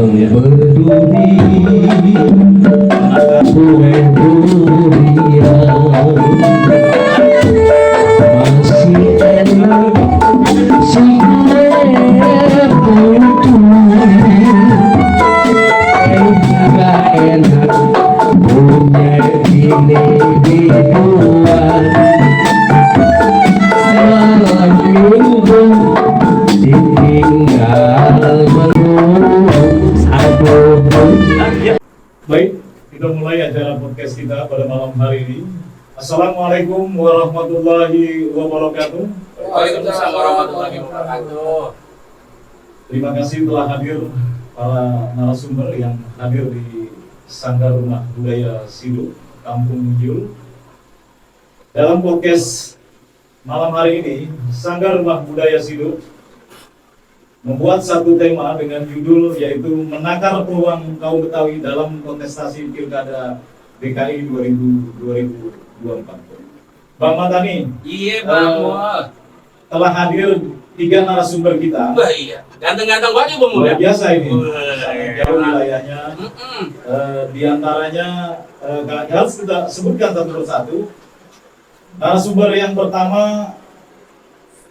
yang berduri kue durian masih enak si putu juga enak punya ini dibuat malam minggu ditinggal menunggu aduh. Baik, kita mulai acara podcast kita pada malam hari ini. Assalamualaikum warahmatullahi wabarakatuh. Waalaikumsalam warahmatullahi wabarakatuh. Terima kasih telah hadir para narasumber yang hadir di Sanggar Rumah Budaya Sido, Kampung Mujul. Dalam podcast malam hari ini, Sanggar Rumah Budaya Sido membuat satu tema dengan judul yaitu menakar peluang kaum Betawi dalam kontestasi Pilkada DKI 2024. Bang Matani, Iya Bang Mul. telah hadir 3 narasumber kita. Wah iya, ganteng-ganteng banget Bang Mul Luar ya. biasa ini, sangat jauh Wah. wilayahnya. Di antaranya harus kita sebutkan satu persatu. Narasumber yang pertama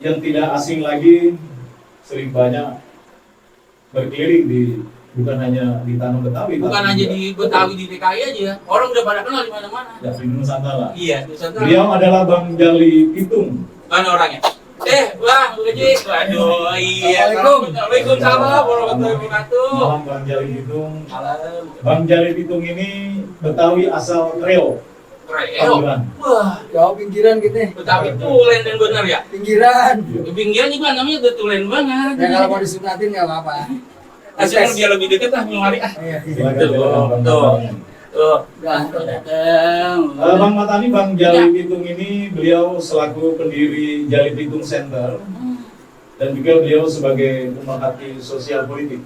yang tidak asing lagi, sering banyak berkeliling di bukan hanya di tanah Betawi, Bukan tapi hanya juga di Betawi di DKI aja, orang udah pada kenal di mana-mana. di Nusantara. Iya, Nusantara. Beliau adalah Bang Jali Pitung. Mana orangnya? Bang, Bu Haji. Waduh, iya. Assalamualaikum. Waalaikumsalam warahmatullahi wabarakatuh. Malam Bang Jali Pitung. Malam. Bang Jali Pitung ini Betawi asal Kreo. Kreo. Panggilan. Wah, Jauh pinggiran gitu nih. Betawi tulen dan bener ya. Pinggiran. Di pinggiran juga namanya udah tulen banget. Ya kalau mau disunatin nggak apa-apa. Asal dia lebih deket lah memari ah. Iya. Silakan, Tuh, silakan, Bang tuh. Matani. Tuh, Ganteng. datang. Bang Matani, Bang Jali Pitung ini beliau selaku pendiri Jali Pitung Center dan juga beliau sebagai pemerhati sosial politik.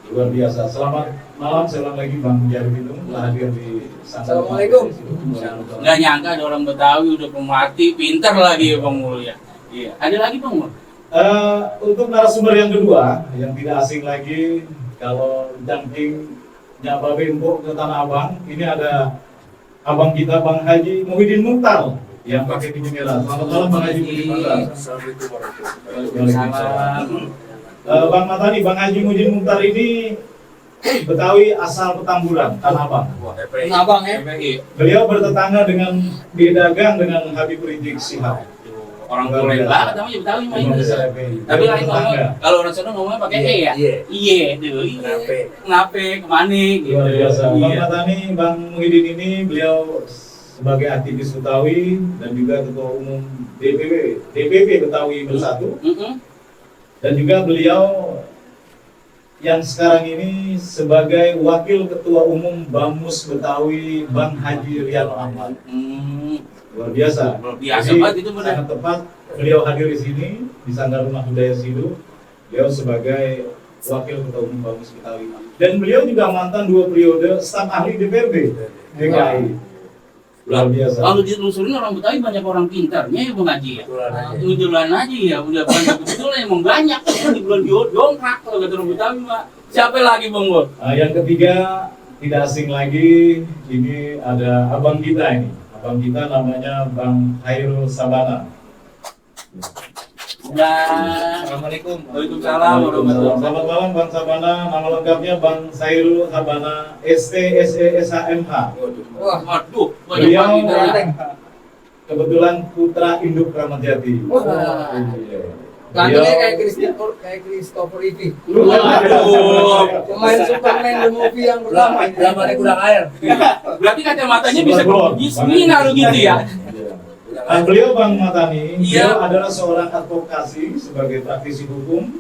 Luar biasa. Selamat malam, saya ulang lagi Bang Jali Pitung telah hadir di Sanggar. Assalamualaikum. Nggak nyangka ada orang Betawi udah pemerhati, pintar lagi ya Bang Mul ya. Iya. Ada lagi Bang Mul? Untuk narasumber yang kedua, yang tidak asing lagi, kalau jangkingnya Babe Empuk ke Tanah Abang, ini ada abang kita Bang Haji Muhyiddin Mukhtar yang pakai baju merah. Selamat malam Bang Haji Muhyiddin Mukhtar. Waalaikumsalam. Bang Matani, Bang Haji Muhyiddin Mukhtar ini Betawi asal Petamburan, Tanah Abang. Abang ya. Beliau bertetangga dengan Bedagang dengan Habib Rizik Syihab. Orang tulen banget namanya Betawi mah ini. Tapi lain ngomong, kalau orang sana ngomongnya pakai E ya? Iya, tuh. Iya. Kenapa? Kemana? Gitu. Luar biasa. Bang Iya. Matani, Bang Muhyiddin ini beliau sebagai aktivis Betawi dan juga ketua umum DPP Betawi Bersatu, dan juga beliau yang sekarang ini sebagai wakil ketua umum Bamus Betawi Bang Haji Rian Ahmad. Luar biasa. Luar biasa Jadi, banget itu benar. sangat tepat beliau hadir di sini di Sanggar Rumah Budaya Sido. Beliau sebagai wakil ketua umum Bamus Betawi. Dan beliau juga mantan 2 periode staf ahli DPRD DKI. Luar biasa. Kalau ditelusurin orang Betawi banyak orang pintarnya ya Bang Haji ya. Kebetulan aja ya, udah banyak kebetulan emang banyak di bulan dongkrak kalau kata orang Betawi Pak. Siapa lagi Bang Mul? Yang ketiga tidak asing lagi, ini ada abang kita ini. Abang kita namanya Bang Hairul Sabana. Assalamualaikum. Waalaikumsalam warahmatullahi Selamat malam Bang Sabana. Nama lengkapnya Bang Hairul Sabana STSESHMH. Wah. Waduh, banyak Beliau banget. kebetulan putra induk Kramat Jati. Wah. Gantengnya kayak Christopher Reeve. Pemain Superman the movie yang pertama. Zamannya kurang air. Berarti kacamatanya bisa Gismina lo gitu ya. Beliau Bang Matani, Iya. beliau adalah seorang advokasi sebagai praktisi hukum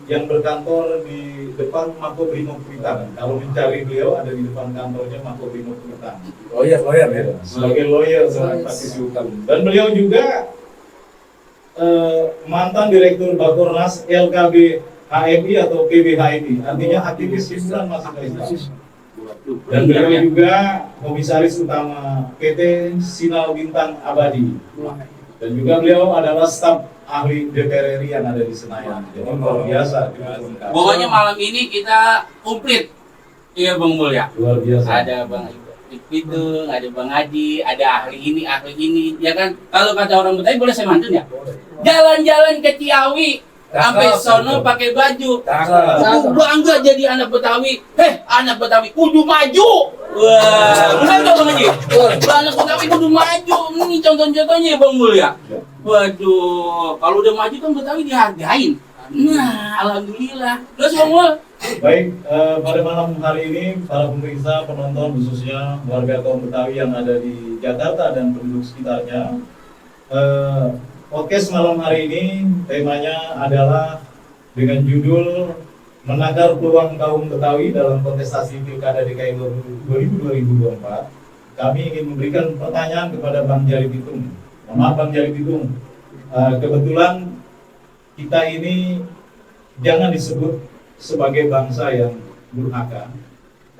yang berkantor di depan Makobrimob Kuitang. Kalau mencari beliau ada di depan kantornya Makobrimob Kuitang. Lawyer ya. Sebagai lawyer, seorang praktisi hukum. Dan beliau juga mantan direktur Bakornas LKB HMI atau PBHMI, artinya aktivis himpunan mahasiswa Islam. Dan beliau juga komisaris utama PT Sinal Bintang Abadi. Dan juga beliau adalah staf ahli DPR RI yang ada di Senayan. Jadi luar biasa. Pokoknya malam ini kita komplit. Iya Bang Mul ya. Luar biasa. Ada Bang Pitung, ada Bang Haji, ada ahli ini, ya kan? Kalau kata orang Betawi boleh saya mantun ya? Jalan-jalan ke Ciawi, sampai sono pakai baju. Bangga jadi anak Betawi. Anak Betawi kudu maju. Wah, benar nggak Bang Haji? Anak Betawi kudu maju. Ini contoh-contohnya Bang Mul ya. Waduh, kalau udah maju kan Betawi dihargain. Nah, alhamdulillah. Terus Bang Mul? Baik, pada malam hari ini para pemirsa, penonton khususnya warga kaum Betawi yang ada di Jakarta dan penduduk sekitarnya, podcast malam hari ini temanya adalah dengan judul Menakar Peluang Kaum Betawi dalam Kontestasi Pilkada DKI 2024. Kami ingin memberikan pertanyaan kepada Bang Jali Pitung. Maaf Bang Jali Pitung, kebetulan kita ini jangan disebut sebagai bangsa yang durhaka,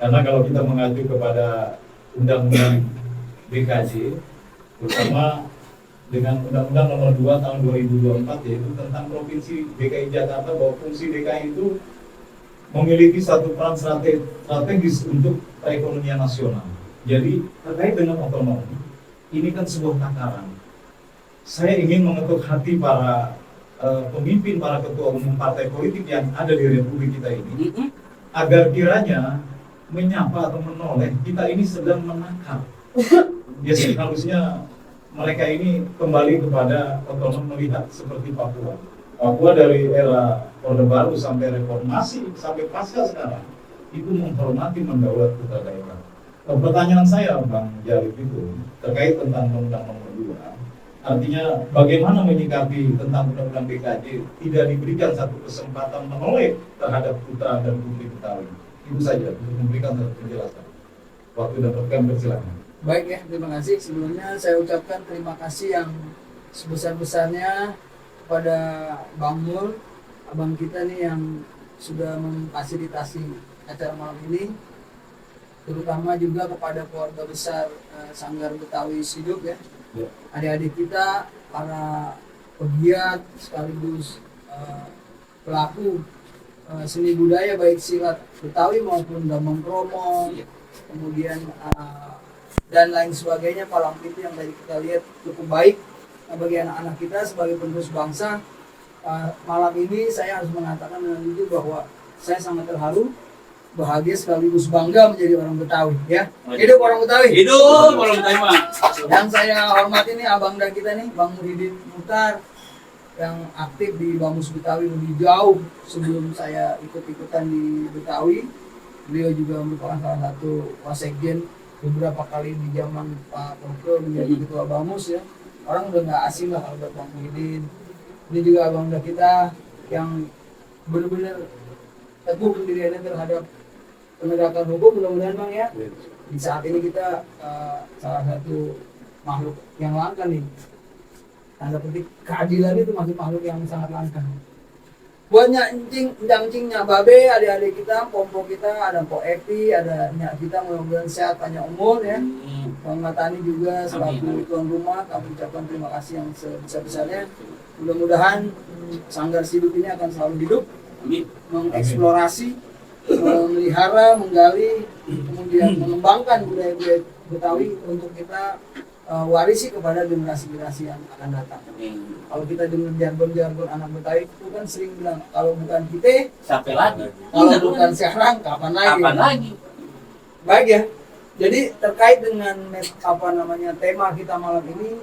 karena kalau kita mengacu kepada Undang-Undang DKJ, terutama dengan Undang-Undang Nomor 2 Tahun 2024 yaitu tentang Provinsi DKI Jakarta, bahwa fungsi DKI itu memiliki satu peran strategis untuk perekonomian nasional. Jadi terkait dengan otonomi, ini kan sebuah takaran. Saya ingin mengetuk hati para pemimpin, para ketua umum partai politik yang ada di Republik kita ini, agar kiranya menyapa atau menoleh kita ini sedang menakar. Ya seharusnya mereka ini kembali kepada otonom, melihat seperti Papua. Papua dari era Orde Baru sampai reformasi sampai pasca sekarang itu menghormati mendaulat putra daerah. Pertanyaan saya Bang Jalif itu terkait tentang Undang-Undang Nomor 2. Artinya bagaimana menyikapi tentang Undang-Undang DKJ tidak diberikan satu kesempatan menoleh terhadap putra dan putri Betawi. Itu saja untuk memberikan satu penjelasan. Waktu dan program bersilakan. Baik ya, terima kasih. Sebelumnya saya ucapkan terima kasih yang sebesar-besarnya kepada Bang Mul, abang kita nih yang sudah memfasilitasi acara malam ini. Terutama juga kepada keluarga besar Sanggar Betawi Siduk ya. Adik-adik kita, para pegiat sekaligus pelaku seni budaya baik silat Betawi maupun Damang Kromo, kemudian dan lain sebagainya, palang pintu yang tadi kita lihat cukup baik. Bagi anak-anak kita sebagai penerus bangsa, malam ini saya harus mengatakan dengan jujur bahwa saya sangat terharu, bahagia sekaligus bangga menjadi orang Betawi ya. Hidup orang Betawi. Hidup orang Betawi mah. Yang saya hormati nih abangda kita nih Bang Muhyiddin Muhtar yang aktif di Bamus Betawi lebih jauh sebelum saya ikut-ikutan di Betawi. Beliau juga merupakan salah satu wasekjen beberapa kali di zaman Pak Tongko menjadi ketua Bamus ya. Orang udah nggak asing lah kalau Bang Muhyiddin. Ini juga abangda kita yang benar-benar teguh pendiriannya terhadap penegakan hukum, mudah-mudahan Bang ya. Di saat ini kita salah satu makhluk yang langka nih. Tanda petik keadilan itu masih makhluk yang sangat langka. Buatnya encing-encingnya babe, adik-adik kita, pompo kita, ada Pok Epi, ada nyak kita, mudah-mudahan sehat, panjang umur ya. Bang Matani juga selaku tuan rumah, kami ucapkan terima kasih yang sebesar-besarnya. Mudah-mudahan Sanggar Siduk ini akan selalu hidup, mengeksplorasi, memelihara, menggali, kemudian mengembangkan budaya-budaya Betawi untuk kita warisi kepada generasi-generasi yang akan datang. Kalau kita dengar jargon-jargon anak Betawi itu kan sering bilang, kalau bukan kita, Sampai lagi. kalau bukan sekarang, kapan lagi? Kapan lagi? Baik ya. Jadi terkait dengan tema kita malam ini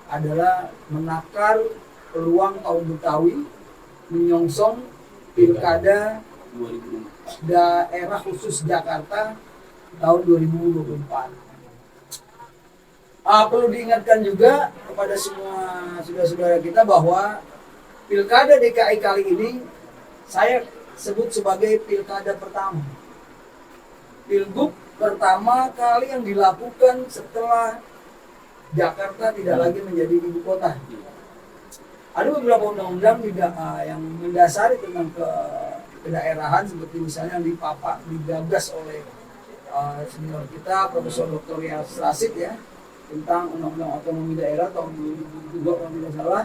adalah menakar peluang kaum Betawi menyongsong Pilkada 2006. daerah khusus Jakarta tahun 2024. Perlu diingatkan juga kepada semua saudara-saudara kita bahwa Pilkada DKI kali ini saya sebut sebagai Pilkada pertama. Pilgub pertama kali yang dilakukan setelah Jakarta tidak lagi menjadi ibu kota. Ada beberapa undang-undang yang mendasari tentang kedaerahan seperti misalnya yang digagas oleh senior kita Profesor Dr. Yas Rasid ya, tentang Undang-Undang Otonomi Daerah tahun 2002 kalau tidak salah.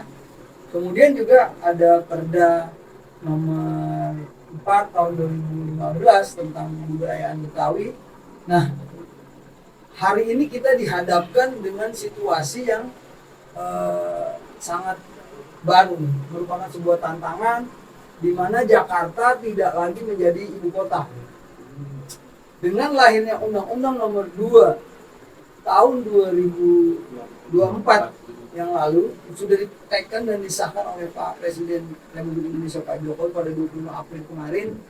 Kemudian juga ada Perda nomor 4 tahun 2015 tentang kebudayaan Betawi. Nah, hari ini kita dihadapkan dengan situasi yang sangat baru, merupakan sebuah tantangan di mana Jakarta tidak lagi menjadi ibu kota. Dengan lahirnya Undang-Undang nomor 2 tahun 2024 yang lalu sudah diteken dan disahkan oleh Pak Presiden Republik Indonesia Pak Jokowi pada 25 April kemarin.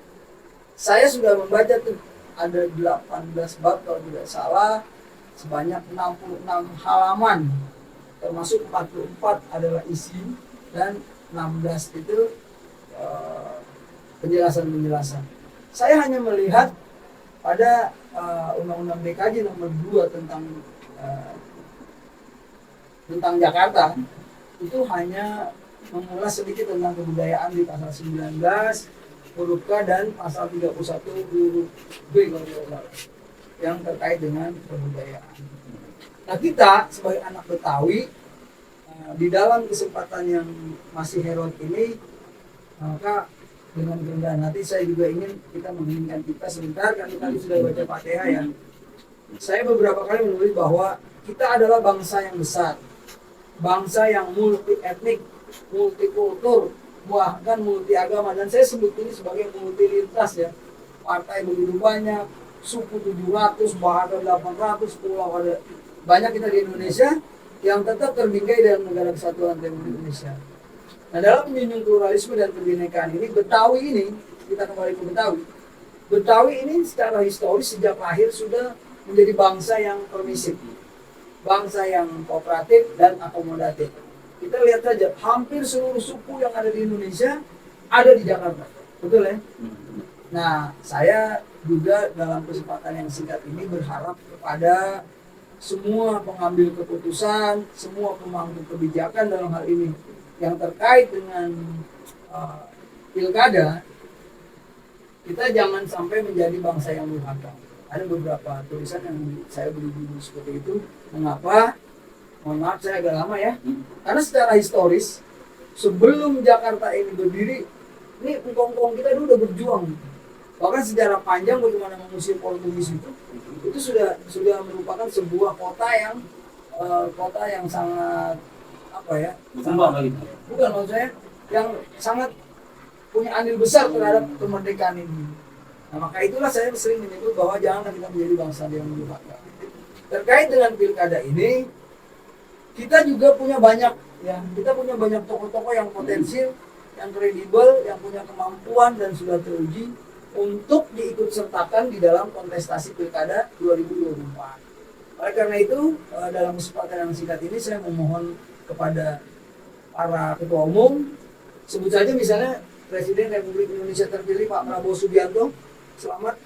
Saya sudah membaca tuh ada 18 bab kalau tidak salah, sebanyak 66 halaman, termasuk 44 adalah isi dan 16 itu penjelasan-penjelasan. Saya hanya melihat pada Undang-Undang DKJ nomor 2 tentang Jakarta itu hanya mengulas sedikit tentang kebudayaan di pasal 19 huruf K dan pasal 31 huruf B kalau tidak salah yang terkait dengan kebudayaan. Nah, kita sebagai anak Betawi di dalam kesempatan yang masih heroik ini, maka dengan kerendahan hati saya juga ingin kita mengingatkan kita sebentar, karena tadi sudah baca Fatihah ya. Saya beberapa kali menulis bahwa kita adalah bangsa yang besar, bangsa yang multi etnik, multikultur, bahkan multi agama, dan saya sebut ini sebagai multi lintas ya. Partai begitu banyak, suku 700, bahkan 800, pulau ada banyak kita di Indonesia yang tetap terbingkai dalam negara kesatuan Republik Indonesia. Nah, dalam menjunjung pluralisme dan kebinekaan ini, Betawi ini, kita kembali ke Betawi. Betawi ini secara historis sejak lahir sudah menjadi bangsa yang permisif, bangsa yang kooperatif dan akomodatif. Kita lihat saja, hampir seluruh suku yang ada di Indonesia ada di Jakarta, betul ya? Nah, saya juga dalam kesempatan yang singkat ini berharap kepada semua pengambil keputusan, semua pemangku kebijakan dalam hal ini yang terkait dengan pilkada, kita jangan sampai menjadi bangsa yang durhaka. Ada beberapa tulisan yang saya beri judul seperti itu. Mengapa? Mohon maaf saya agak lama ya. Karena secara historis sebelum Jakarta ini berdiri, ini engkong-engkong kita dulu udah berjuang. Bahkan sejarah panjang bagaimana mengusir Portugis itu sudah merupakan sebuah kota yang sangat apa ya? Bukan maksud saya yang sangat punya andil besar terhadap kemerdekaan ini. Nah, maka itulah saya sering menyebut bahwa janganlah kita menjadi bangsa yang durhaka. Terkait dengan pilkada ini, kita juga punya banyak ya, kita punya banyak tokoh-tokoh yang potensial, yang kredibel, yang punya kemampuan dan sudah teruji untuk diikut sertakan di dalam kontestasi pilkada 2024. Oleh karena itu, dalam kesempatan yang singkat ini saya memohon kepada para ketua umum, sebut saja misalnya Presiden Republik Indonesia terpilih Pak Prabowo Subianto, selamat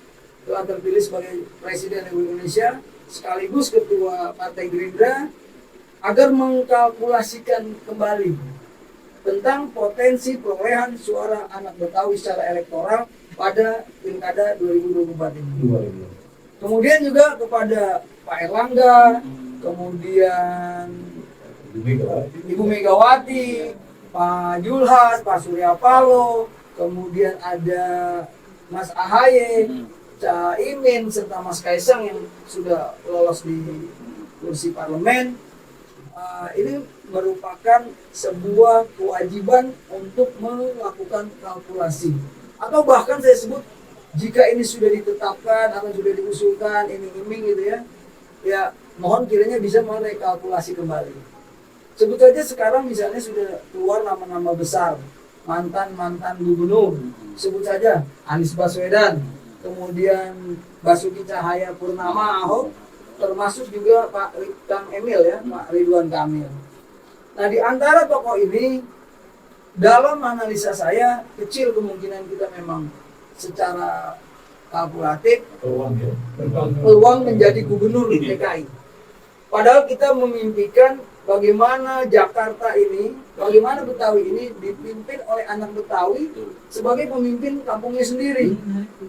telah terpilih sebagai Presiden Republik Indonesia, sekaligus Ketua Partai Gerindra, agar mengkalkulasikan kembali tentang potensi perolehan suara anak Betawi secara elektoral pada pilkada 2024 ini. Kemudian juga kepada Pak Erlangga, kemudian Ibu Megawati, Pak Julhas, Pak Surya Paloh, kemudian ada Mas Ahaye, Caimin, serta Mas Kaisang yang sudah lolos di kursi parlemen. Ini merupakan sebuah kewajiban untuk melakukan kalkulasi. Atau bahkan saya sebut, jika ini sudah ditetapkan atau sudah diusulkan, iming-iming gitu ya, ya mohon kiranya bisa merekalkulasi kembali. Sebut saja sekarang misalnya sudah keluar nama-nama besar, mantan-mantan gubernur, sebut saja Anies Baswedan, kemudian Basuki Cahayapurnama, Ahok, termasuk juga Pak Kang Emil ya, Pak Ridwan Kamil. Nah, di antara tokoh ini, dalam analisa saya, kecil kemungkinan kita memang secara kalkulatif peluang menjadi gubernur di DKI. Padahal kita memimpikan bagaimana Jakarta ini, bagaimana Betawi ini dipimpin oleh anak Betawi sebagai pemimpin kampungnya sendiri.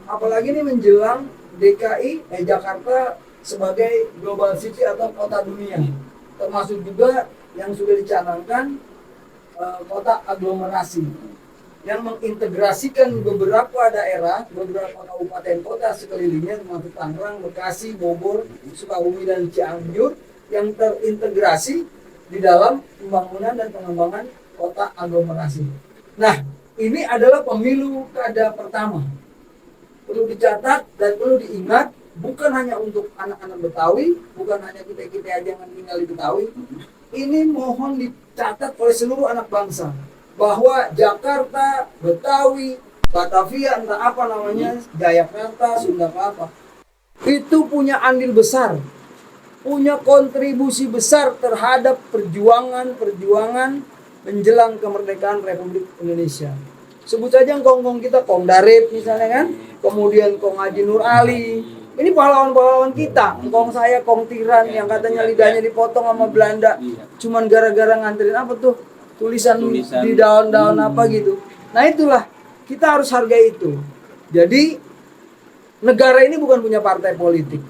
Apalagi ini menjelang DKI, Jakarta sebagai global city atau kota dunia. Termasuk juga yang sudah dicanangkan kota aglomerasi yang mengintegrasikan beberapa daerah, beberapa kabupaten kota sekelilingnya termasuk Tangerang, Bekasi, Bogor, Sukabumi dan Cianjur yang terintegrasi di dalam pembangunan dan pengembangan kota aglomerasi. Nah, ini adalah pemilu kada pertama. Perlu dicatat dan perlu diingat, bukan hanya untuk anak-anak Betawi, bukan hanya kita-kita aja yang tinggal di Betawi. Ini mohon dicatat oleh seluruh anak bangsa bahwa Jakarta, Betawi, Batavia, entah apa namanya, Jayakarta, Sunda apa, itu punya andil besar, punya kontribusi besar terhadap perjuangan menjelang kemerdekaan Republik Indonesia. Sebut saja kong-kong kita, Kong Darip misalnya kan, kemudian Kong Haji Nur Ali. Ini pahlawan-pahlawan kita. Kong saya, Kong Tiran yang katanya lidahnya dipotong sama Belanda, cuman gara-gara nganterin apa tuh tulisan di daun-daun apa gitu. Nah itulah, kita harus hargai itu. Jadi negara ini bukan punya partai politik.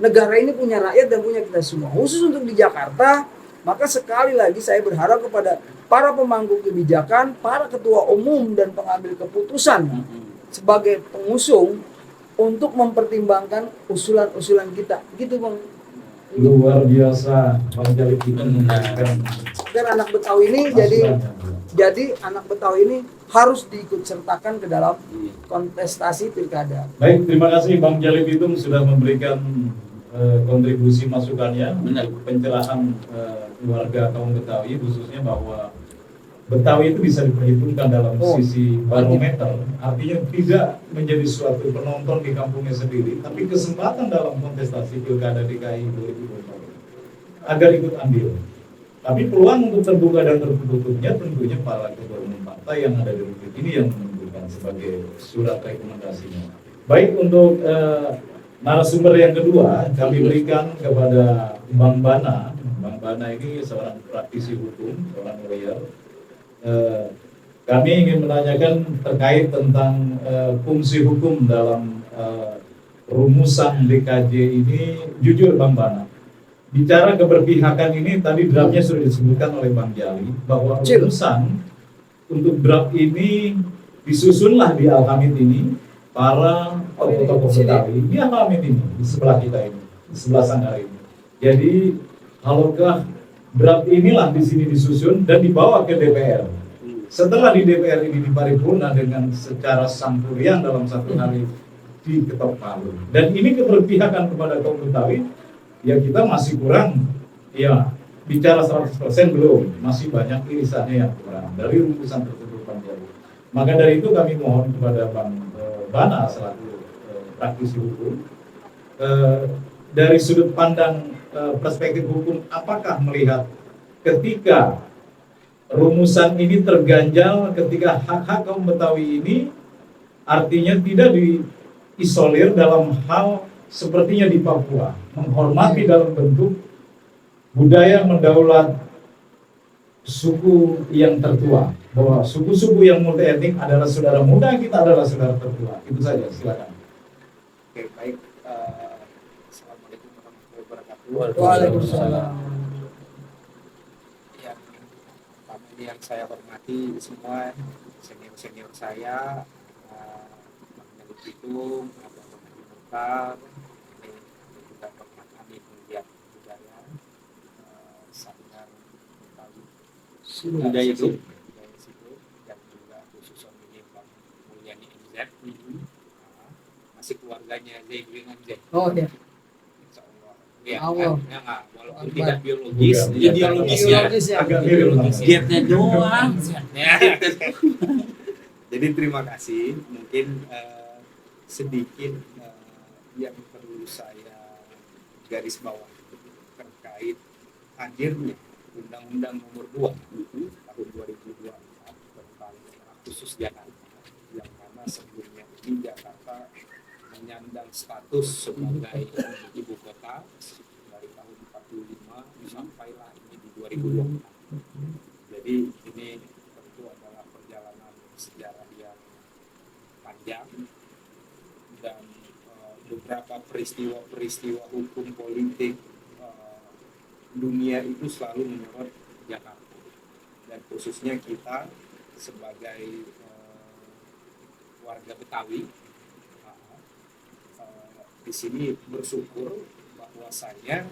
Negara ini punya rakyat dan punya kita semua. Khusus untuk di Jakarta, maka sekali lagi saya berharap kepada para pemangku kebijakan, para ketua umum dan pengambil keputusan sebagai pengusung untuk mempertimbangkan usulan-usulan kita. Gitu Bang. Luar biasa Bang Jalil kita mengatakan Dan anak Betawi ini jadi anak Betawi ini harus diikut sertakan ke dalam kontestasi pilkada. Baik, terima kasih Bang Jalil itu sudah memberikan kontribusi masukannya untuk pencerahan keluarga kaum Betawi, khususnya bahwa Betawi itu bisa diperhitungkan dalam sisi barometer, artinya tidak menjadi suatu penonton di kampungnya sendiri, tapi kesempatan dalam kontestasi pilkada DKI 2024 agar ikut andil. Tapi peluang untuk terbuka dan tertutupnya tentunya para ketua umum partai yang ada di Republik ini yang menentukan sebagai surat rekomendasinya. Baik, untuk narasumber yang kedua kami berikan kepada Bang Bana. Bang Bana ini seorang praktisi hukum, seorang lawyer. Kami ingin menanyakan terkait tentang fungsi hukum dalam rumusan DKJ ini. Jujur Bang Bana, bicara keberpihakan ini tadi draftnya sudah disebutkan oleh Bang Jali bahwa rumusan untuk draft ini disusunlah di Al-Hamid ini para tokoh-tokoh Betawi di Al-Hamid ini di sebelah kita ini, di sebelah Sanggar ini. Jadi halukah draft inilah di sini disusun dan dibawa ke DPR. Setelah di DPR ini diparipurna dengan secara sampurian dalam satu hari diketok palu. Dan ini keberpihakan kepada kaum Betawi, ya kita masih kurang, ya bicara 100% belum, masih banyak irisannya yang kurang dari rumusan tersebut Bang Jali. Maka dari itu kami mohon kepada Bang Bana selaku praktisi hukum, dari sudut pandang perspektif hukum, apakah melihat ketika rumusan ini terganjal, ketika hak-hak kaum Betawi ini artinya tidak diisolir dalam hal sepertinya di Papua, menghormati dalam bentuk budaya mendaulat suku yang tertua, bahwa suku-suku yang multi etnik adalah saudara muda, kita adalah saudara tertua. Itu saja, silakan. Oke, baik. Assalamualaikum warahmatullahi wabarakatuh. Waalaikumsalam. Yang saya hormati semua senior saya, Bang Jalil Pitung, Abang Haji Mukhtar, ini juga Bang Amin Mulyat Budaya, Sanggar Betawi Budaya itu, dan juga khusus ini Bang Mulyani MZ, masih keluarganya Zaid dengan Z. Oh ya. Ya, Allah. Walaupun tidak biologis, ideologisnya agak mirip. Zatnya doang. Jadi terima kasih. Mungkin sedikit yang perlu saya garis bawah terkait hadirnya Undang-Undang Nomor 2 tahun 2024 tentang khusus Jakarta, yang mana sebelumnya ini Jakarta menyandang status sebagai ibu kota dari tahun 45 sampailah ini di 2024. Jadi ini tentu adalah perjalanan sejarah yang panjang dan beberapa peristiwa hukum politik dunia itu selalu menyorot Jakarta. dan khususnya kita sebagai warga Betawi di sini bersyukur bahwasanya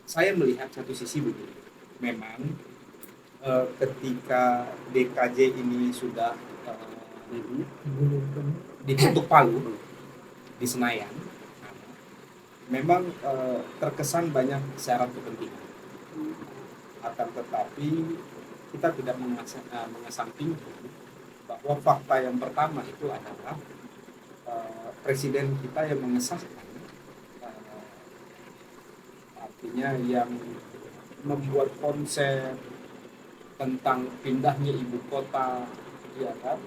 saya melihat satu sisi begini, memang ketika DKJ ini sudah diketuk palu di Senayan, memang terkesan banyak syarat kepentingan. Akan tetapi kita tidak mengesampingkan bahwa fakta yang pertama itu adalah presiden kita yang mengesahkan, artinya yang membuat konsep tentang pindahnya ibu kota, ya kan,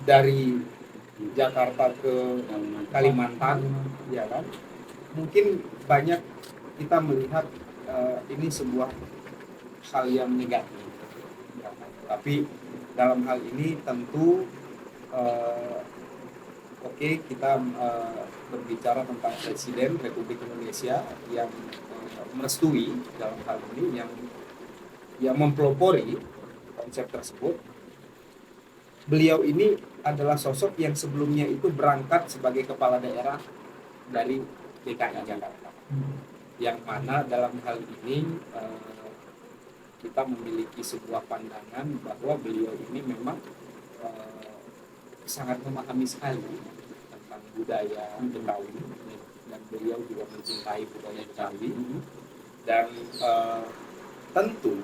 dari Jakarta ke Kalimantan, ya kan. Mungkin banyak kita melihat ini sebuah hal yang negatif, ya kan? Tapi dalam hal ini tentu oke, kita berbicara tentang Presiden Republik Indonesia yang merestui dalam hal ini, yang mempelopori konsep tersebut. Beliau ini adalah sosok yang sebelumnya itu berangkat sebagai kepala daerah dari DKI Jakarta, yang mana dalam hal ini kita memiliki sebuah pandangan bahwa beliau ini memang sangat memahami sekali tentang budaya Betawi, dan beliau juga mencintai budaya Betawi, dan tentu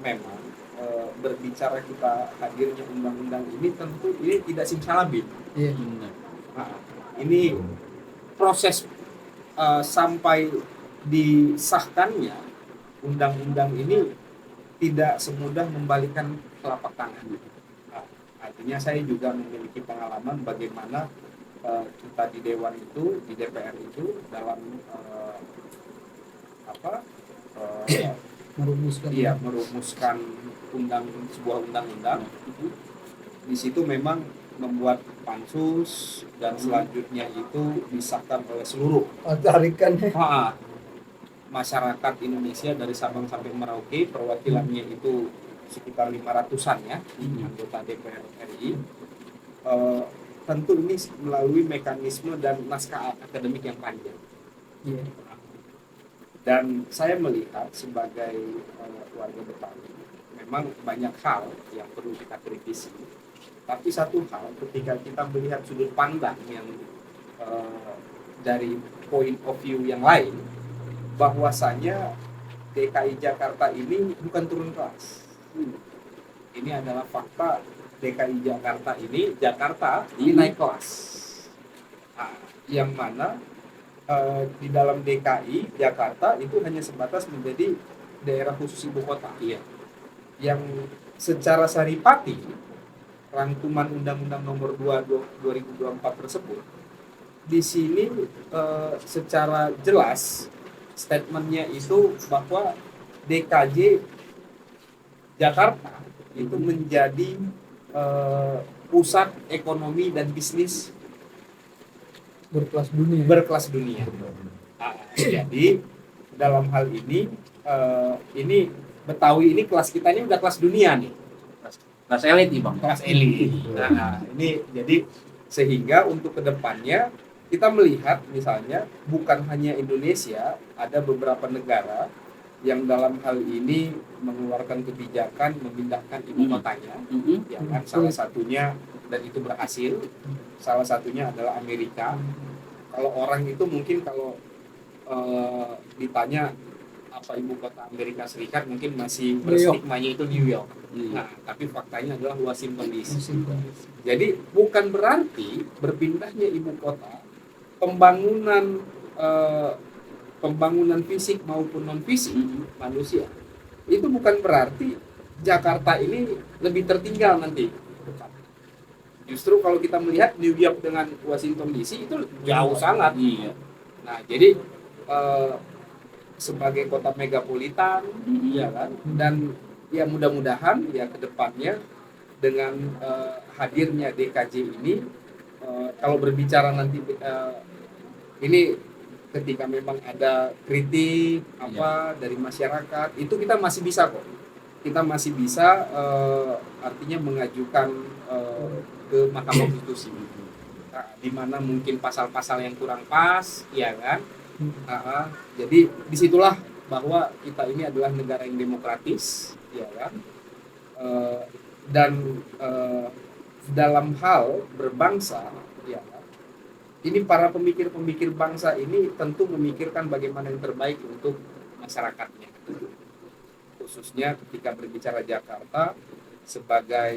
memang berbicara kita hadirnya undang-undang ini, tentu ini tidak simsalabim. Iya. Nah, ini proses sampai disahkannya undang-undang ini tidak semudah membalikan telapak tangan. Nah, artinya saya juga memiliki pengalaman bagaimana kita di Dewan itu, di DPR itu dalam merumuskan sebuah undang-undang. Di situ memang membuat pansus dan selanjutnya itu disahkan oleh seluruh masyarakat Indonesia dari Sabang sampai Merauke. Perwakilannya itu sekitar 500-an ya, anggota DPR RI. Tentu ini melalui mekanisme dan naskah akademik yang panjang. Dan saya melihat sebagai warga Betawi, memang banyak hal yang perlu kita kritisi. Tapi satu hal, ketika kita melihat sudut pandang yang dari point of view yang lain, bahwasanya DKI Jakarta ini bukan turun kelas. Ini adalah fakta. DKI Jakarta ini naik kelas. Nah, yang mana di dalam DKI Jakarta itu hanya sebatas menjadi daerah khusus ibu kota. Iya. Yang secara saripati rangkuman Undang-Undang Nomor 2 2024 tersebut, di sini secara jelas statementnya itu bahwa DKJ Jakarta itu menjadi pusat ekonomi dan bisnis berkelas dunia. Nah, jadi dalam hal ini Betawi ini kelas kita ini udah kelas dunia nih. Kelas elit nih Bang. Kelas elit. Nah, ini jadi sehingga untuk kedepannya kita melihat misalnya bukan hanya Indonesia, ada beberapa negara yang dalam hal ini mengeluarkan kebijakan memindahkan ibu kotanya, ya kan, salah satunya, dan itu berhasil. Salah satunya adalah Amerika. Kalau orang itu mungkin kalau ditanya apa ibu kota Amerika Serikat, mungkin masih berstigmanya itu New York. Nah, tapi faktanya adalah Washington DC. Jadi bukan berarti berpindahnya ibu kota, pembangunan fisik maupun non fisik manusia itu bukan berarti Jakarta ini lebih tertinggal nanti. Justru kalau kita melihat New York dengan Washington DC itu jauh sangat. Nah, jadi sebagai kota megapolitan, ya kan, dan ya mudah-mudahan ya kedepannya dengan hadirnya DKJ ini, kalau berbicara nanti ini ketika memang ada kritik dari masyarakat, itu kita masih bisa kok kita masih bisa artinya mengajukan ke Mahkamah Konstitusi. Nah, di mana mungkin pasal-pasal yang kurang pas, ya kan? Jadi disitulah bahwa kita ini adalah negara yang demokratis, ya kan? Dan dalam hal berbangsa, ya kan? Ini para pemikir-pemikir bangsa ini tentu memikirkan bagaimana yang terbaik untuk masyarakatnya. Khususnya ketika berbicara Jakarta sebagai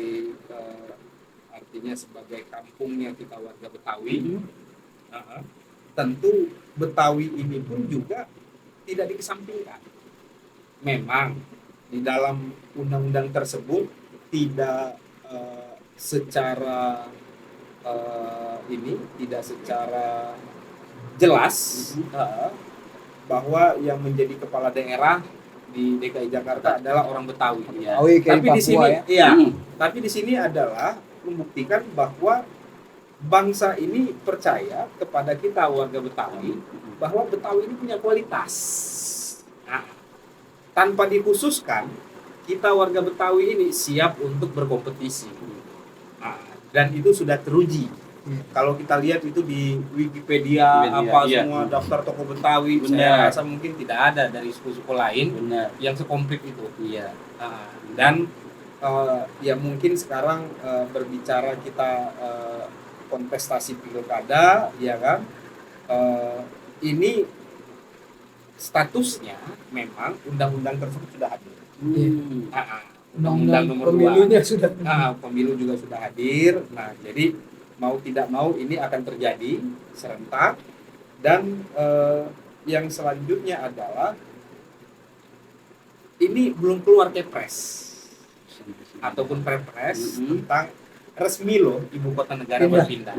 artinya sebagai kampungnya kita warga Betawi, tentu Betawi ini pun juga tidak dikesampingkan. Memang di dalam undang-undang tersebut tidak secara tidak secara jelas bahwa yang menjadi kepala daerah di DKI Jakarta adalah orang Betawi. Tapi di sini, tapi di sini adalah membuktikan bahwa bangsa ini percaya kepada kita warga Betawi bahwa Betawi ini punya kualitas. Nah, tanpa dikhususkan, kita warga Betawi ini siap untuk berkompetisi. Nah, dan itu sudah teruji. Kalau kita lihat itu di Wikipedia, semua daftar toko Betawi, saya rasa mungkin tidak ada dari suku-suku lain yang sekomplit itu. Dan ya mungkin sekarang berbicara kita kontestasi pilkada, ya kan? Ini statusnya memang undang-undang tersebut sudah hadir. Undang-undang nomor 2. Pemilunya sudah. Pemilu juga sudah hadir. Nah, jadi mau tidak mau ini akan terjadi serentak, dan yang selanjutnya adalah ini belum keluar Kepres ataupun Perpres tentang resmi loh ibu kota negara berpindah.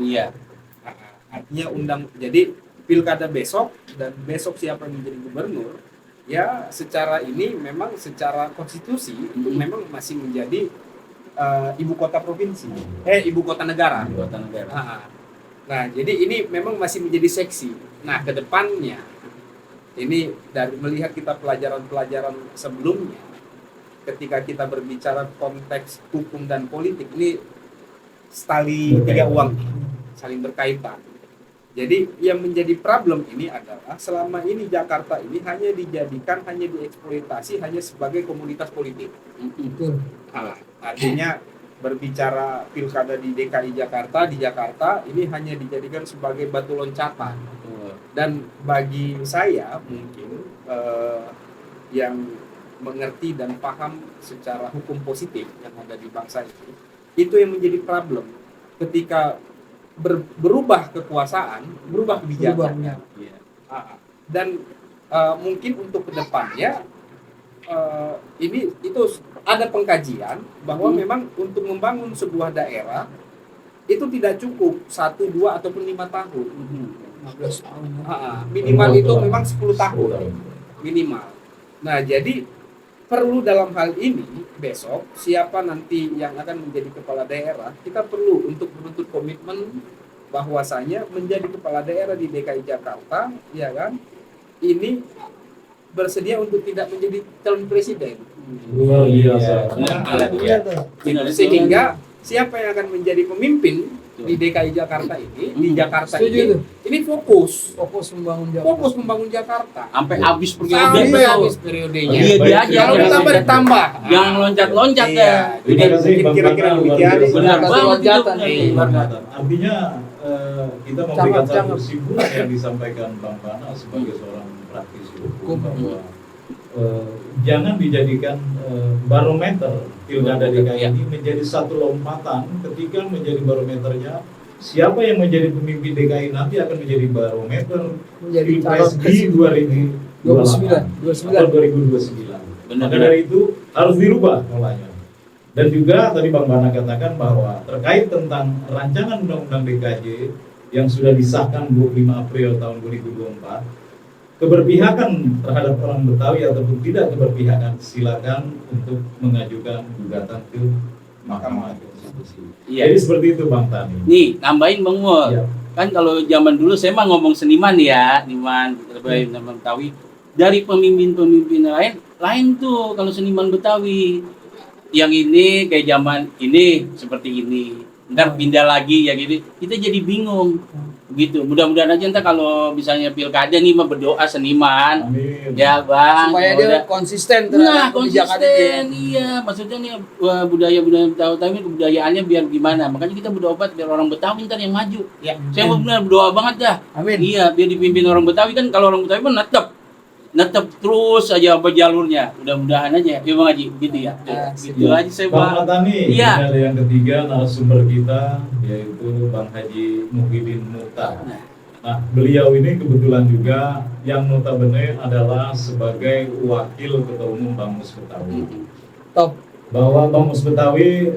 Artinya jadi pilkada besok dan besok siapa yang menjadi gubernur, ya secara ini memang secara konstitusi itu memang masih menjadi ibu kota provinsi, ibu kota negara. Nah, jadi ini memang masih menjadi seksi. Nah, ke depannya ini dari melihat kita pelajaran-pelajaran sebelumnya, ketika kita berbicara konteks hukum dan politik ini tali tiga uang, saling berkaitan. Jadi yang menjadi problem ini adalah selama ini Jakarta ini hanya dieksploitasi hanya sebagai komoditas politik. Artinya berbicara pilkada di DKI Jakarta, di Jakarta ini hanya dijadikan sebagai batu loncatan. Dan bagi saya mungkin yang mengerti dan paham secara hukum positif yang ada di bangsa itu yang menjadi problem ketika berubah kekuasaan, berubah kebijakannya. Dan mungkin untuk kedepannya itu ada pengkajian bahwa memang untuk membangun sebuah daerah itu tidak cukup 1, 2 ataupun 5 tahun. 15 tahun. Minimal itu memang 10 tahun minimal. Nah, jadi perlu dalam hal ini besok siapa nanti yang akan menjadi kepala daerah, kita perlu untuk menuntut komitmen bahwasanya menjadi kepala daerah di DKI Jakarta, ya kan, ini bersedia untuk tidak menjadi calon presiden. Luar biasa. Sehingga siapa yang akan menjadi pemimpin di DKI Jakarta ini, di Jakarta ini fokus membangun Jakarta sampai habis periodenya. Dia aja kalau ditambah yang loncat-loncat ya. Terima kasih Bang kira-kira Bana, luar demikian. biasa. Benar banget. Artinya kita memberikan satu kesimpulan yang disampaikan Bang Bana sebagai seorang praktisi hukum bahwa jangan dijadikan barometer pilkada DKI ini menjadi satu lompatan. Ketika menjadi barometernya, siapa yang menjadi pemimpin DKI nanti akan menjadi barometer Pilpres di 2029 atau 2029. Maka dari itu harus dirubah polanya. Dan juga tadi Bang Bana katakan bahwa terkait tentang rancangan undang-undang DKJ yang sudah disahkan 25 April tahun 2024, keberpihakan terhadap orang Betawi ataupun tidak keberpihakan, silakan untuk mengajukan gugatan ke Mahkamah Konstitusi. Jadi seperti itu Bang Tani. Nih, nambahin Bang Mul. Kan kalau zaman dulu saya mah ngomong seniman ya, seniman terbaik Betawi. dari pemimpin-pemimpin lain tuh kalau seniman Betawi. Yang ini kayak zaman ini seperti ini. Ntar pindah lagi ya gitu. Kita jadi bingung. Gitu. Mudah-mudahan aja ntar kalau misalnya pilkada nih mah berdoa seniman. Amin. Ya, Bang. Supaya dia konsisten Nah, terhadap kebijakan itu ya. konsisten, iya. Maksudnya nih budaya-budaya Betawi kebudayaannya biar gimana. Makanya kita berdoa biar orang Betawi ntar yang maju. Ya, saya mau benar berdoa banget dah. Amin. Iya, biar dipimpin orang Betawi kan kalau orang Betawi kan netep terus aja apa jalurnya. Mudah-mudahan aja. Ya Bang Haji, gitu ya. Gitu aja saya Bang Matani, Iya. ini ada yang ketiga narasumber kita yaitu Bang Haji Muhyiddin Muhtar. Nah, beliau ini kebetulan juga yang notabene adalah sebagai wakil ketua umum Bamus Betawi. Top. Bahwa Bamus Betawi,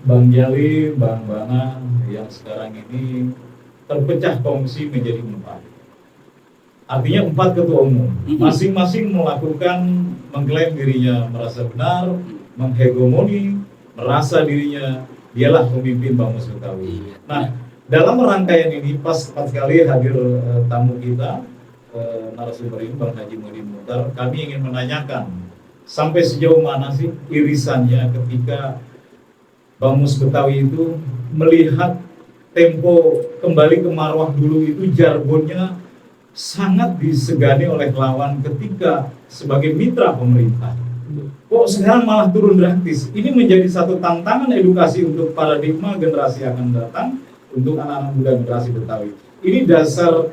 Bang Jali, Bang Bana yang sekarang ini terpecah kongsi menjadi 4. Artinya 4 ketua umum, masing-masing mengklaim dirinya merasa benar, menghegemoni, merasa dirinya dialah pemimpin Bamus Betawi. Nah, dalam rangkaian ini pas tepat sekali hadir tamu kita, narasumber ini Bang Haji Muhyiddin Muhtar. Kami ingin menanyakan sampai sejauh mana sih irisannya ketika Bamus Betawi itu melihat tempo kembali ke marwah dulu itu jargonnya sangat disegani oleh lawan ketika sebagai mitra pemerintah. Kok sekarang malah turun drastis? Ini menjadi satu tantangan edukasi untuk paradigma generasi yang akan datang, untuk anak-anak muda generasi Betawi. Ini dasar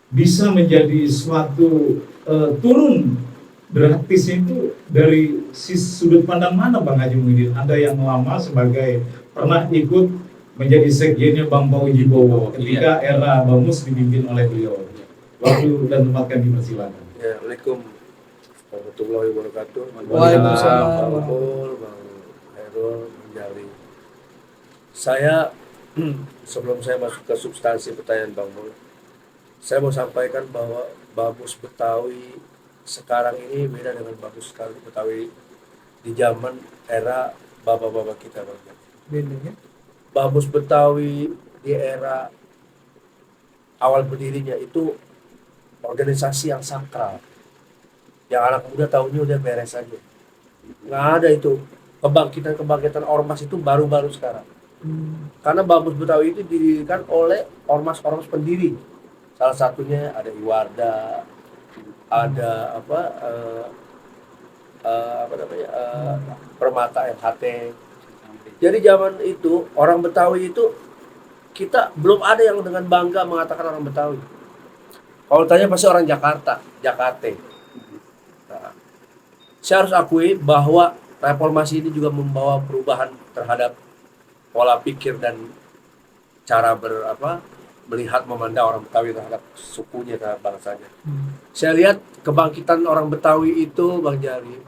bisa menjadi suatu turun drastisnya itu dari sudut pandang mana Bang Haji Muhyiddin? Anda yang lama sebagai pernah ikut menjadi sekjennya Bang Pauji Bowo ketika era Bamus dipimpin oleh beliau. Waktu dan tempat kami dipersilakan. Ya, Assalamualaikum warahmatullahi wabarakatuh. Waalaikumsalam. Bang Mul, Bang Herul, Bang Jali. Saya sebelum saya masuk ke substansi pertanyaan Bang Mul, saya mau sampaikan bahwa Bamus Betawi sekarang ini beda dengan Bamus Betawi di zaman era bapak-bapak kita, Bang Jali. Bedanya. Bamus Betawi di era awal berdirinya itu organisasi yang sakral, yang anak muda tahunya udah beres aja, nggak ada itu kebangkitan ormas itu baru-baru sekarang. Karena Bamus Betawi itu didirikan oleh ormas-ormas pendiri, salah satunya ada Iwarda, ada Permata MHT. Jadi zaman itu orang Betawi itu kita belum ada yang dengan bangga mengatakan orang Betawi. Kalau tanya pasti orang Jakarta. Nah, saya harus akui bahwa reformasi ini juga membawa perubahan terhadap pola pikir dan cara melihat memandang orang Betawi terhadap sukunya, terhadap bangsanya. Saya lihat kebangkitan orang Betawi itu, Bang Jari,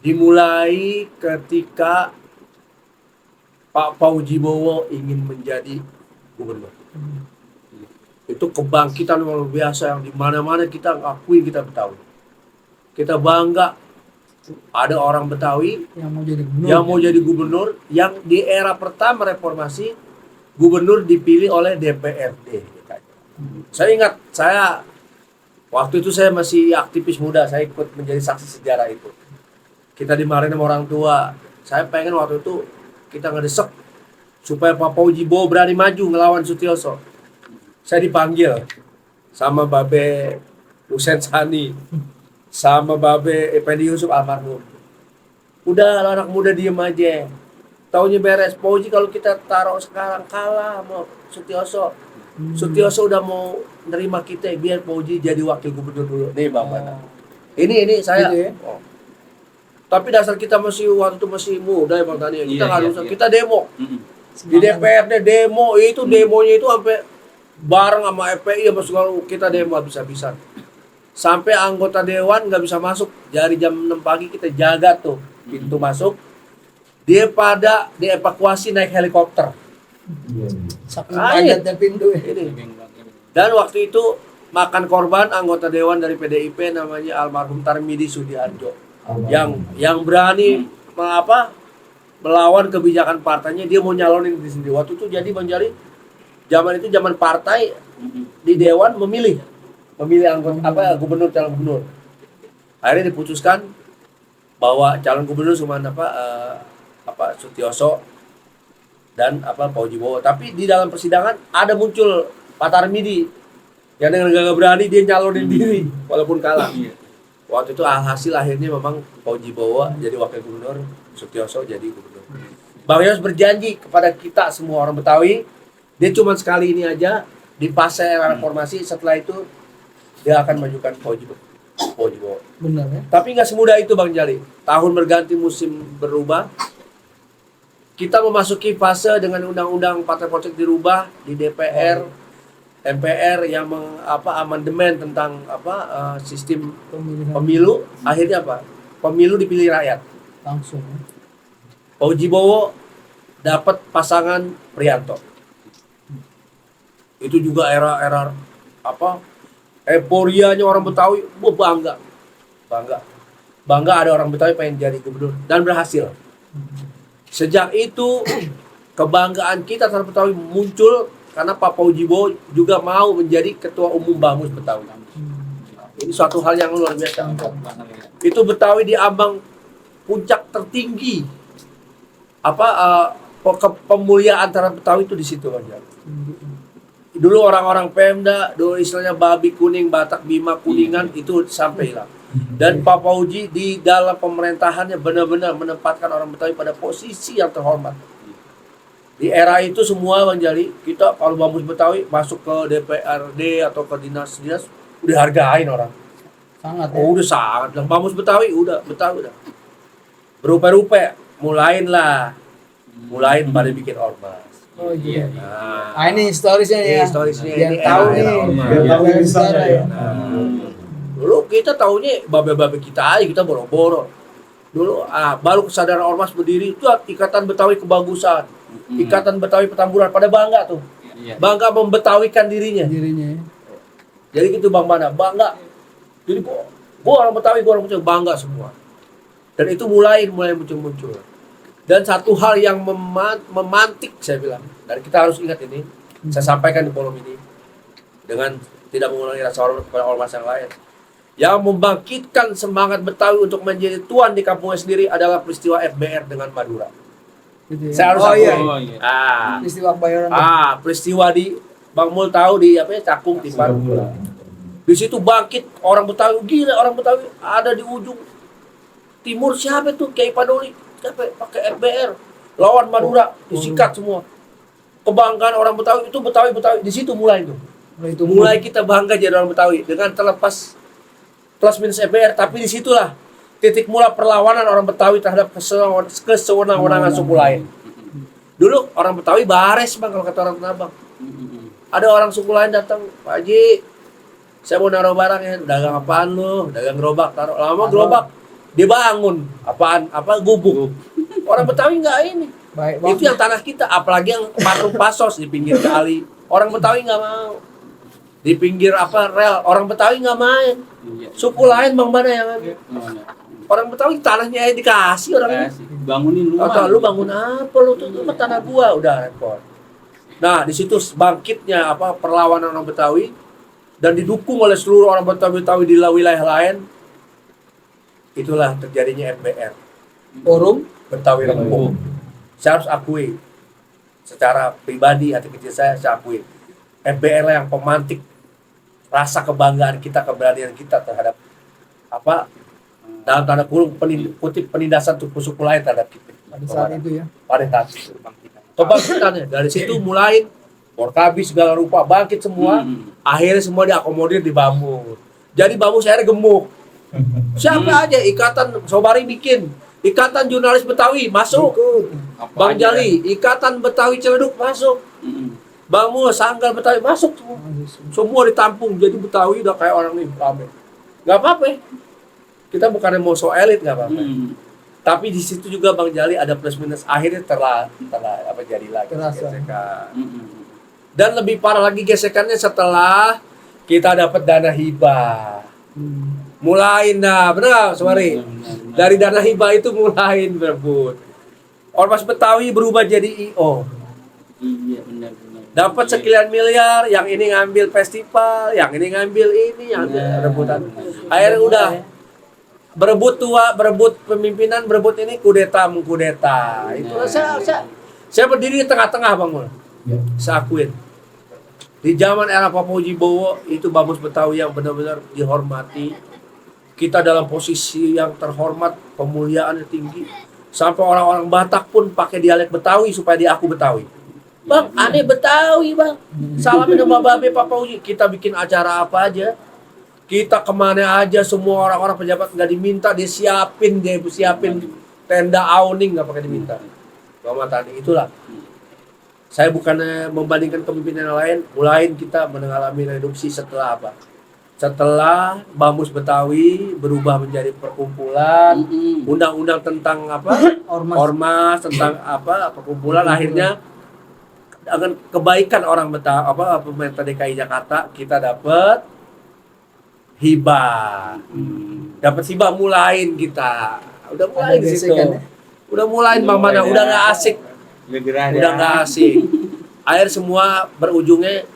dimulai ketika Pak Pauji Bowo ingin menjadi gubernur. Itu kebangkitan luar biasa yang di mana-mana kita akui kita Betawi. Kita bangga ada orang Betawi yang mau jadi gubernur yang di era pertama reformasi gubernur dipilih oleh DPRD. Saya ingat, waktu itu saya masih aktivis muda, saya ikut menjadi saksi sejarah itu. Kita dimarahin sama orang tua. Saya pengen waktu itu kita ngedesek supaya Pak Pauji Bowo berani maju ngelawan Sutioso. Saya dipanggil sama Babe Husein Sani, sama Babe Effendi Yusuf almarhum. Udah anak muda diem aja, taunya beres. Pauji kalau kita taruh sekarang kalah sama Sutioso. Sutioso udah mau nerima kita, biar Pauji jadi wakil gubernur dulu. Nih Bang Bana. Ini saya. Tapi dasar kita waktu itu masih muda ya Bang Tani. Kita nggak usah, kita demo. Di DPRD demo, itu demonya itu sampai bareng sama FPI sama segala, kita demo habis-habisan. Sampai anggota dewan nggak bisa masuk. Dari jam 6 pagi kita jaga tuh pintu masuk. Dia pada dievakuasi naik helikopter. Padatnya pintu ini. Dan waktu itu makan korban anggota dewan dari PDIP namanya almarhum Tarmidi Sudiharjo. Yang berani melawan kebijakan partainya, dia mau nyalonin diri sendiri. Waktu itu jadi Bang Jari, zaman itu zaman partai di dewan memilih memilih anggota gubernur, calon gubernur. Akhirnya diputuskan bahwa calon gubernur cuma Sutioso dan Pauji Bowo. Tapi di dalam persidangan ada muncul Pak Tarmidi yang dengan gagah berani dia nyalonin diri walaupun kalah. Waktu itu hasil akhirnya memang Pauji Bowo jadi wakil gubernur, Sutioso jadi gubernur. Bang Yos berjanji kepada kita semua orang Betawi, dia cuma sekali ini aja di fase era reformasi, setelah itu dia akan majukan Pauji Bowo. Benar ya. Tapi nggak semudah itu Bang Jali. Tahun berganti, musim berubah. Kita memasuki fase dengan undang-undang partai politik dirubah di DPR, MPR yang amandemen tentang sistem pemilu. Akhirnya apa? Pemilu dipilih rakyat. Langsung. Pauji Bowo dapat pasangan Prianto. Itu juga era euforianya orang Betawi, bangga ada orang Betawi pengen jadi gubernur dan berhasil. Sejak itu kebanggaan kita terhadap Betawi muncul karena Pak Pauji Bowo juga mau menjadi ketua umum Bamus Betawi. Ini suatu hal yang luar biasa. Itu Betawi di ambang puncak tertinggi pemuliaan terhadap Betawi itu di situ aja. Dulu orang-orang Pemda, dulu istilahnya babi kuning, Batak, Bima, Kuningan itu sampai hilang. Dan Pak Pauji di dalam pemerintahannya benar-benar menempatkan orang Betawi pada posisi yang terhormat. Di era itu semua Bang Jali, kita kalau Bamus Betawi masuk ke DPRD atau ke dinas-dinas udah hargain orang. Sangat. Udah sangat. Bamus Betawi udah Betawi udah. Berupa-rupa mulain pada bikin ormas. Oh iya. Nah, ini historisnya ya. historisnya Biar ini tahu era nih. ormas. Biar tahu Biar misalnya ya. Dulu kita taunya babe-babe kita aja, kita boro-boro. Dulu baru kesadaran ormas berdiri itu Ikatan Betawi Kebagusan, Ikatan Betawi Petamburan, pada bangga tuh. Bangga membetawikan dirinya. Dirinya. Jadi gitu Bang Bana, bangga. Jadi gua orang Betawi, bangga semua. Dan itu mulai muncul-muncul. Dan satu hal yang memantik saya bilang, dan kita harus ingat ini, saya sampaikan di forum ini dengan tidak mengulangi rasa hormat kepada ormas yang lain. Yang membangkitkan semangat Betawi untuk menjadi tuan di kampungnya sendiri adalah peristiwa FBR dengan Madura. Gitu ya. Saya harus oh akui. iya. Ah, Peristiwa Bayoran. peristiwa di Bang Mul tahu di Cakung Tipan. Di situ bangkit orang Betawi, gila orang Betawi ada di ujung timur, siapa tuh Kiai Padoli, siapa pakai FBR lawan Madura, disikat semua. Kebanggaan orang Betawi itu Betawi di situ mulai itu. Mulai kita bangga jadi orang Betawi dengan terlepas plus minus FBR, tapi disitulah titik mula perlawanan orang Betawi terhadap kesewenang-wenangan suku lain. Dulu orang Betawi bares Bang, kalau kata orang Tanabang. Ada orang suku lain datang, Pak Haji, saya mau naruh barang ya, dagang apaan lu? Dagang gerobak, taruh lama gerobak. Dia bangun, gubuk. Orang Betawi enggak ini. Baik, Itu yang tanah kita, apalagi yang patung pasos di pinggir kali. Orang Betawi enggak mau. Di pinggir rel, orang Betawi enggak main. Suku lain Bang Bana yang ambil. Orang Betawi tanahnya dikasih orang ini. Bangunin rumah. Atau lu bangun apa lu tuh tanah gua, udah repot. Nah, di situ bangkitnya perlawanan orang Betawi dan didukung oleh seluruh orang Betawi di wilayah lain. Itulah terjadinya FBR. Forum Betawi Rempung. Saya harus akui secara pribadi, hati kecil saya akui. FBR lah yang pemantik rasa kebanggaan kita, keberanian kita terhadap dalam tanda kutip penindasan suku lain terhadap kita. pada saat itu ya. Pada saat itu. Kebangkitannya dari situ mulai Forkabi segala rupa bangkit semua. Akhirnya semua diakomodir di Bamus. Jadi Bamus akhirnya gemuk. Siapa aja ikatan Sobari bikin, ikatan jurnalis Betawi masuk. Bang Jali, ikatan Betawi Ciledug masuk. Bang Mul, Sanggal Betawi masuk semua. Semua ditampung. Jadi Betawi udah kayak orang nih rame. Gak apa-apa. Kita bukannya mau so elit, gak apa-apa. Tapi di situ juga Bang Jali ada plus minus, akhirnya jadi lagi gesekan. Dan lebih parah lagi gesekannya setelah kita dapat dana hibah. Mulai benar Sobari. Dari dana hibah itu mulai berebut. Ormas Betawi berubah jadi IO. Iya benar. Dapat sekian miliar, yang ini ngambil festival, yang ini ngambil ini, yang rebutan. Akhirnya udah berebut tua, berebut pemimpinan, berebut ini kudeta mengkudeta. Itulah saya berdiri di tengah-tengah Bang Mul. Ya. Saya akuin. Di zaman era Pak Faujibowo itu Bamus Betawi yang benar-benar dihormati. Kita dalam posisi yang terhormat, pemuliaan yang tinggi. Sampai orang-orang Batak pun pakai dialek Betawi supaya dia aku Betawi. Bang, aneh Betawi bang. Salamin sama Babe Pak Fauji. Kita bikin acara apa aja. Kita kemana aja, semua orang-orang pejabat nggak diminta, dia siapin tenda awning nggak pakai diminta. Bang Matani itulah. Saya bukannya membandingkan kepemimpinan yang lain, mulai kita mengalami reduksi setelah apa? Setelah Bamus Betawi berubah menjadi perkumpulan, undang-undang tentang apa? Ormas tentang apa? Perkumpulan akhirnya dengan kebaikan orang Betawi apa pemerintah DKI Jakarta kita dapat hibah. Dapat hibah mulain kita. Udah mulai di situ. Udah mulain Bang Mana, udah nggak asik. Udah nggak asik. Akhir semua berujungnya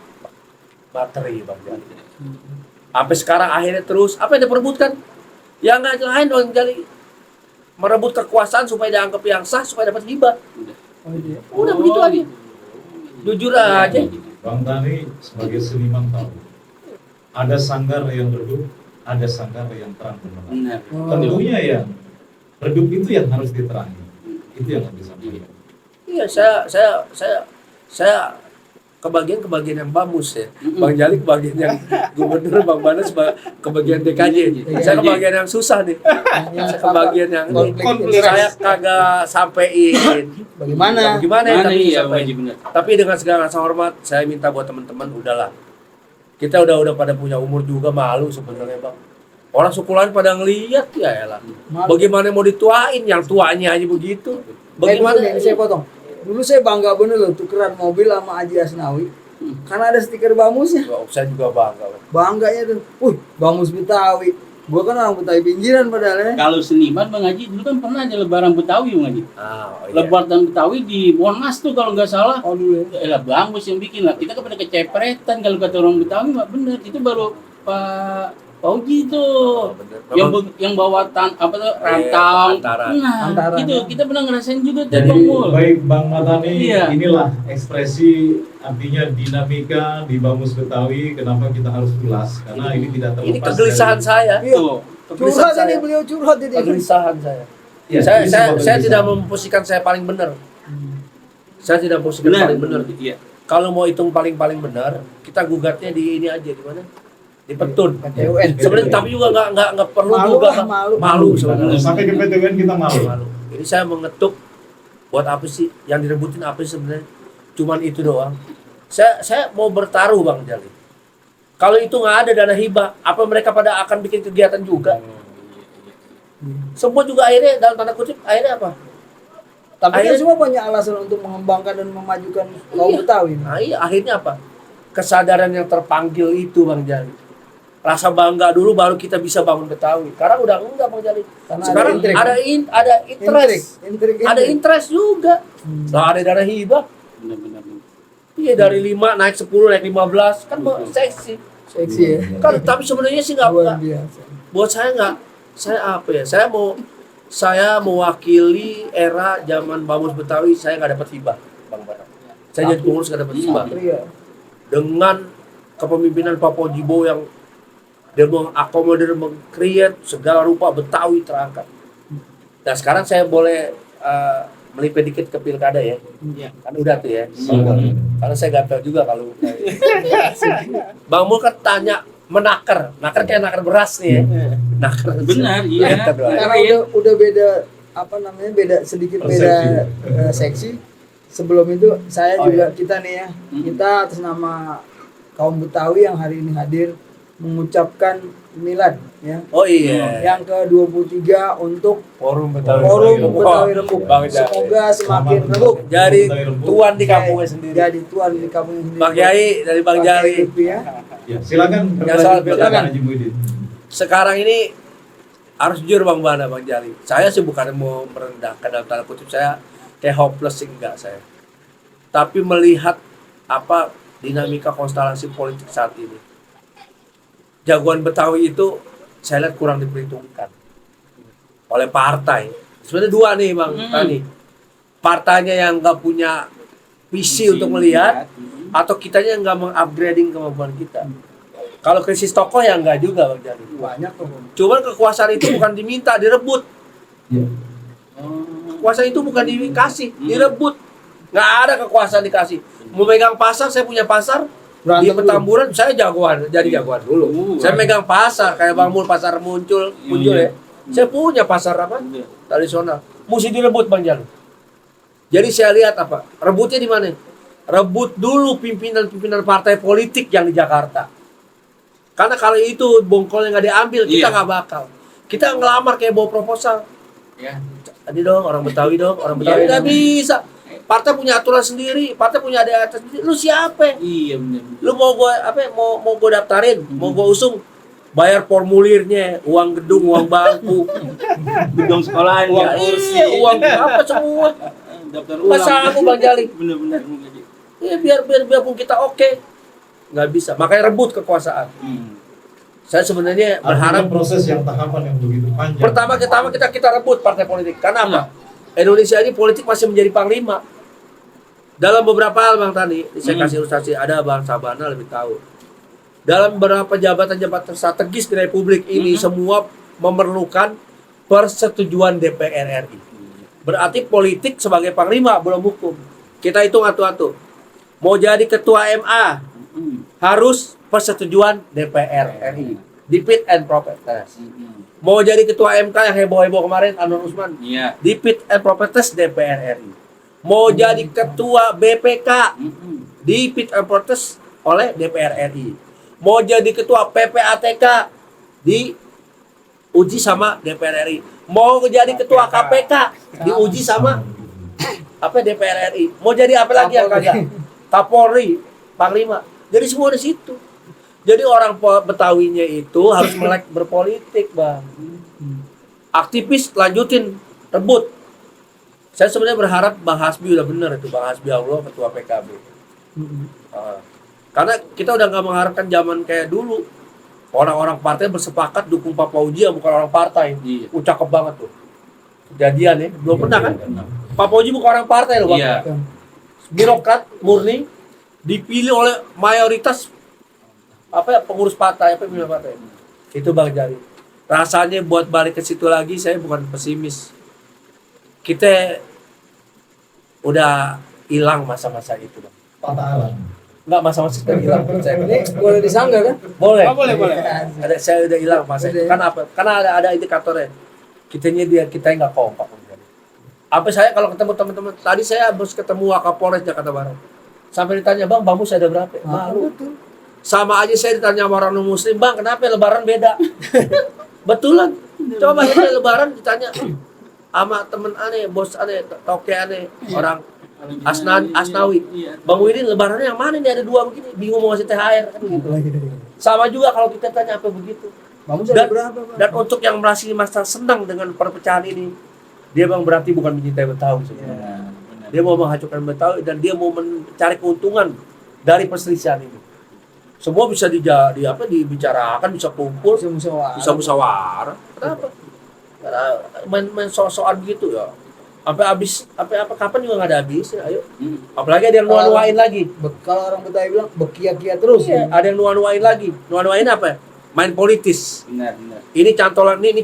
materi Bang Jali. Sampai sekarang akhirnya terus apa yang diperebutkan? Ya nggak lain Bang Jali. Merebut kekuasaan supaya dianggap yang sah supaya dapat hibah. Udah begitu aja. Jujur aja. Bang Tani sebagai seniman tahu ada sanggar yang redup, ada sanggar yang terang benderang. Benar. Tentunya yang redup itu yang harus diterangi. Itu yang harus disampaikan. Iya, saya kebagian yang Bamus ya. Bang Jali kebagian yang gubernur, Bang Banas kebagian DKJ. Saya kebagian yang susah nih. Saya kebagian yang saya kagak sampein. Bagaimana? Bagaimana ya, tapi Iya, sampein. wajib benar. Tapi dengan segala rasa hormat, saya minta buat teman-teman udahlah. Kita udah pada punya umur juga, malu sebenarnya Bang. Orang suku lain pada ngeliat ya elah. Bagaimana mau dituain, yang tuanya aja begitu. Bagaimana? Ini saya potong. Dulu saya bangga bener loh tukeran mobil sama Haji Asnawi. Karena ada stiker Bamusnya. Saya juga bangga. Bang. Bangganya tuh. Bamus Betawi. Gua kan orang Betawi pinggiran padahal ya. Kalau seniman Bang Haji dulu kan pernah ada lebaran Betawi Bang Haji. Oh, iya. Lebaran Betawi di Monas tuh kalau nggak salah. Oh dulu ya. Bagus yang bikin lah. Kita kepada kecepretan kalau kata orang Betawi mah bener. Itu baru Pak Fauji tuh. Yang bawa rantang. Nah, Antara. itu kita pernah ngerasain juga tuh Bang Jadi Mul. baik Bang Matani, Iya. inilah ekspresi artinya dinamika di Bamus Betawi. Kenapa kita harus ulas? Karena ini tidak terlepas. Ini kegelisahan saya. Tuh. Curhat ini beliau curhat ini. Kegelisahan saya. Ya, saya ini saya, sebuah saya tidak kegelisahan. memposisikan saya paling benar. Saya tidak memposisikan Benar. paling benar. Iya. Kalau mau hitung paling benar, kita gugatnya di ini aja di mana? Di Petun. PTUN. Sebenarnya tapi juga nggak perlu Malu juga lah, malu. malu sebenarnya. Sampai di PTUN kita malu. Malu. Ini saya mengetuk buat apa sih yang direbutin apa sih sebenarnya? Cuman itu doang. Saya mau bertaruh Bang Jali. Kalau itu nggak ada dana hibah, apa mereka pada akan bikin kegiatan juga? Semua juga akhirnya dalam tanda kutip akhirnya apa? Tapi kan Akhirnya- semua punya alasan untuk mengembangkan dan memajukan kaum Iya. Betawi. Nah, iya, akhirnya apa? Kesadaran yang terpanggil itu Bang Jali. Rasa bangga dulu baru kita bisa bangun Betawi. Sekarang udah enggak Bang Jali. Karena Sekarang ada intrik. ada interest. Intrik. Ada interest juga. Lah ada dana hibah. Benar-benar. Iya dari 5 naik 10 naik 15 kan seksi. Seksi ya. Kan tapi sebenarnya sih Luar enggak. biasa. Buat saya enggak. Saya apa ya? Saya mewakili era zaman Bamus Betawi, saya nggak dapat hibah, Bang Barat. Saya jadi pengurus nggak dapat hibah. Iya. Dengan kepemimpinan Pak Faujibowo yang dia mengakomodir, meng-create segala rupa Betawi terangkat. Nah sekarang saya boleh melipir dikit ke pilkada ya. Iya. Kan udah tuh ya. Silakan. Karena saya gatel juga kalau Bang Mul kan tanya nakar kayak nakar beras nih ya. Nakar. Benar, iya. Nakar doang. Karena udah beda apa namanya beda sedikit beda seksi. Sebelum itu saya juga kita nih ya kita atas nama kaum Betawi yang hari ini hadir mengucapkan milad ya. Oh iya. Yang ke-23 untuk Forum Betawi. Forum Betawi Rembuk. Bang Jali. Semoga semakin rembuk. Jadi tuan di kampungnya sendiri. Jadi tuan di kampungnya sendiri. Bang Kiai dari Bang Jali. Ya. Ya, silakan. Ya, soal Silakan silakan. Haji Muhyiddin. Sekarang ini harus jujur Bang Bana, Bang Jali. Saya sih bukan mau merendahkan dalam tanda kutip saya kayak hopeless sih enggak saya. tapi melihat apa dinamika konstelasi politik saat ini. Jagoan Betawi itu saya lihat kurang diperhitungkan oleh partai. Sebenarnya dua nih Bang Tani. Partainya yang nggak punya visi untuk melihat, atau kitanya nggak mengupgrading kemampuan kita. Kalau krisis tokoh ya nggak juga Bang Jali. Banyak tuh. Cuman kekuasaan itu bukan diminta, direbut. Kekuasaan itu bukan dikasih, direbut. Nggak ada kekuasaan dikasih. Mau megang pasar, saya punya pasar. Di Petamburan saya jagoan, jadi jagoan dulu. Saya megang pasar kayak Bang Mul, pasar muncul ya. Saya punya pasar apa? Tradisional. Mesti direbut Bang Jali. Jadi saya lihat apa? Rebutnya di mana? Rebut dulu pimpinan-pimpinan partai politik yang di Jakarta. Karena kalau itu bongkolnya nggak diambil, kita nggak bakal. Kita ngelamar kayak bawa proposal. Ya. Tadi dong orang Betawi nggak bisa. Partai punya aturan sendiri, partai punya ada sendiri. Lu siapa? Iya benar. Lu mau gue daftarin, mau gue usung, bayar formulirnya, uang gedung, uang bangku, Gedung sekolah, uang kursi, uang apa semua. Daftar Masa aku Bang Jali? Benar-benar. Ya biarpun kita oke. Nggak bisa, makanya rebut kekuasaan. Saya sebenarnya Artinya berharap proses yang tahapan yang begitu panjang. pertama kita rebut partai politik. Karena apa? Indonesia ini politik masih menjadi panglima. Dalam beberapa hal Bang Tani, saya kasih ilustrasi, ada Bang Sabana lebih tahu. Dalam beberapa jabatan-jabatan strategis di Republik ini semua memerlukan persetujuan DPR RI. Berarti politik sebagai panglima belum hukum. Kita hitung atu-atu. Mau jadi ketua MA harus persetujuan DPR RI. Di fit and proper test. Mau jadi ketua MK yang heboh-heboh kemarin Anwar Usman. Iya. Di fit and proper test DPR RI. Mau jadi ketua BPK di fit and proper test oleh DPR RI. Mau jadi ketua PPATK di uji sama DPR RI. Mau jadi ketua KPK diuji sama apa DPR RI. Mau jadi apa lagi yang kagak? Kapolri, Panglima. Jadi semua di situ. Jadi orang Betawinya itu harus melek berpolitik, Bang. Aktivis lanjutin, rebut. Saya sebenarnya berharap Bang Hasbi udah benar itu, Bang Hasbi Allah ketua PKB. Karena kita udah nggak mengharapkan zaman kayak dulu. Orang-orang partai bersepakat dukung Pak Fauzi yang bukan orang partai. Cakep banget tuh. Kejadian ya, belum pernah kan? Pak Fauzi bukan orang partai loh, Bang. Iya. Birokrat murni dipilih oleh mayoritas pengurus partai, pimpinan partai. Itu Bang Jali. Rasanya buat balik ke situ lagi saya bukan pesimis. Kita udah hilang masa-masa itu, Bang. Patah alam. Enggak, masa-masa itu hilang. Ini boleh disanggah kan? Boleh. Boleh. Saya udah hilang masa itu. Karena apa? Karena ada indikatornya. Kita nggak kompak. Apa saya kalau ketemu teman-teman, tadi saya harus ketemu Wakapolres Jakarta Barat. Sampai ditanya, "Bang, bambu saya ada berapa?" Malu. Sama aja saya ditanya sama orang muslim, "Bang, kenapa lebaran beda?" Betulan. Coba kita lebaran ditanya sama temen aneh, bos aneh, toke aneh, orang Asnawi. Bang Widin lebarannya yang mana nih, ada dua begini, bingung mau ngasih THR kan gitu. Sama juga kalau kita tanya apa begitu. Dan untuk yang merasa senang dengan perpecahan ini, dia Bang berarti bukan mencintai Betawi sebenarnya. Dia mau menghancurkan Betawi dan dia mau mencari keuntungan dari perselisihan ini. Semua bisa dibicarakan, bisa kumpul, bisa musyawarah. Kenapa? Karena main soal begitu ya. Kapan juga nggak ada habis. Ayo. Apalagi ada yang nuan-nuain lagi. Kalau orang Betawi bilang bekia-kia terus. Iya, ada yang nuan-nuain lagi. Nuan-nuain apa? Main politis. Benar. Ini cantolannya.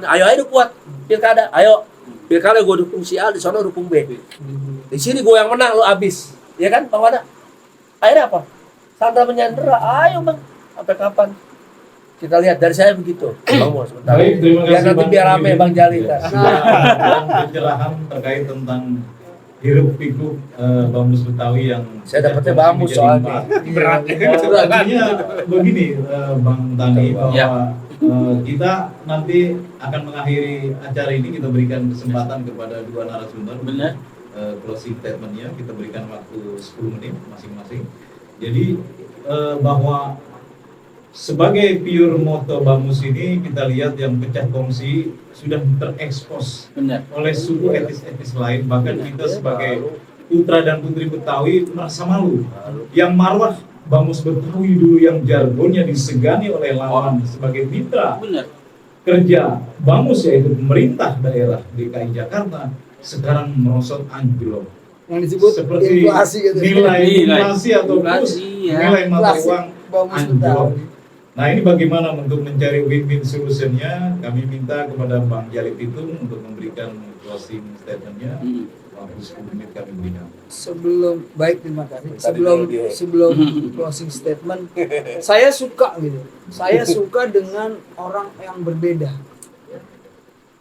Ayo kuat. Pilkada. Ayo. Pilkada gue dukung si A, di sana dukung B. Di sini gue yang menang, lo abis. Ya kan, Bang Wada? Akhirnya apa? Sandra menyandera. Ayo Bang. Sampai kapan? Kita lihat dari saya begitu. Bang Mo, sebentar. Baik, terima kasih Nanti Bang biar rame Widin. Bang Jali. Ya, sudah pencerahan terkait tentang hiruk pikuk Bamus Betawi yang Saya dapetnya Bamus soalnya. Berat. Artinya begini Bang Tani, bahwa Ya. kita nanti akan mengakhiri acara ini, kita berikan kesempatan kepada dua narasumber. Benar. Closing statementnya kita berikan waktu 10 menit masing-masing. Jadi bahwa sebagai pure moto Bamus ini kita lihat yang pecah kongsi sudah terekspos Benar. oleh suku etnis-etnis lain, bahkan kita sebagai putra dan putri Betawi merasa malu. Yang marwah Bamus Betawi dulu yang jargonnya disegani oleh lawan sebagai mitra Benar. kerja Bamus yaitu pemerintah daerah DKI Jakarta sekarang merosot anjlok. Yang disebut Seperti inflasi gitu. nilai Nilai inflasi atau kurs inflasi, ya. nilai mata Klasik uang Bamus anjlok. Betawi. Nah ini bagaimana untuk mencari win-win solutionnya? Kami minta kepada Bang Jali Pitung untuk memberikan closing statementnya. Waktu 10 menit kami berikan. Sebelum baik terima kasih. Tadi Sebelum dulu dia. sebelum closing statement, saya suka gitu. Saya suka dengan orang yang berbeda.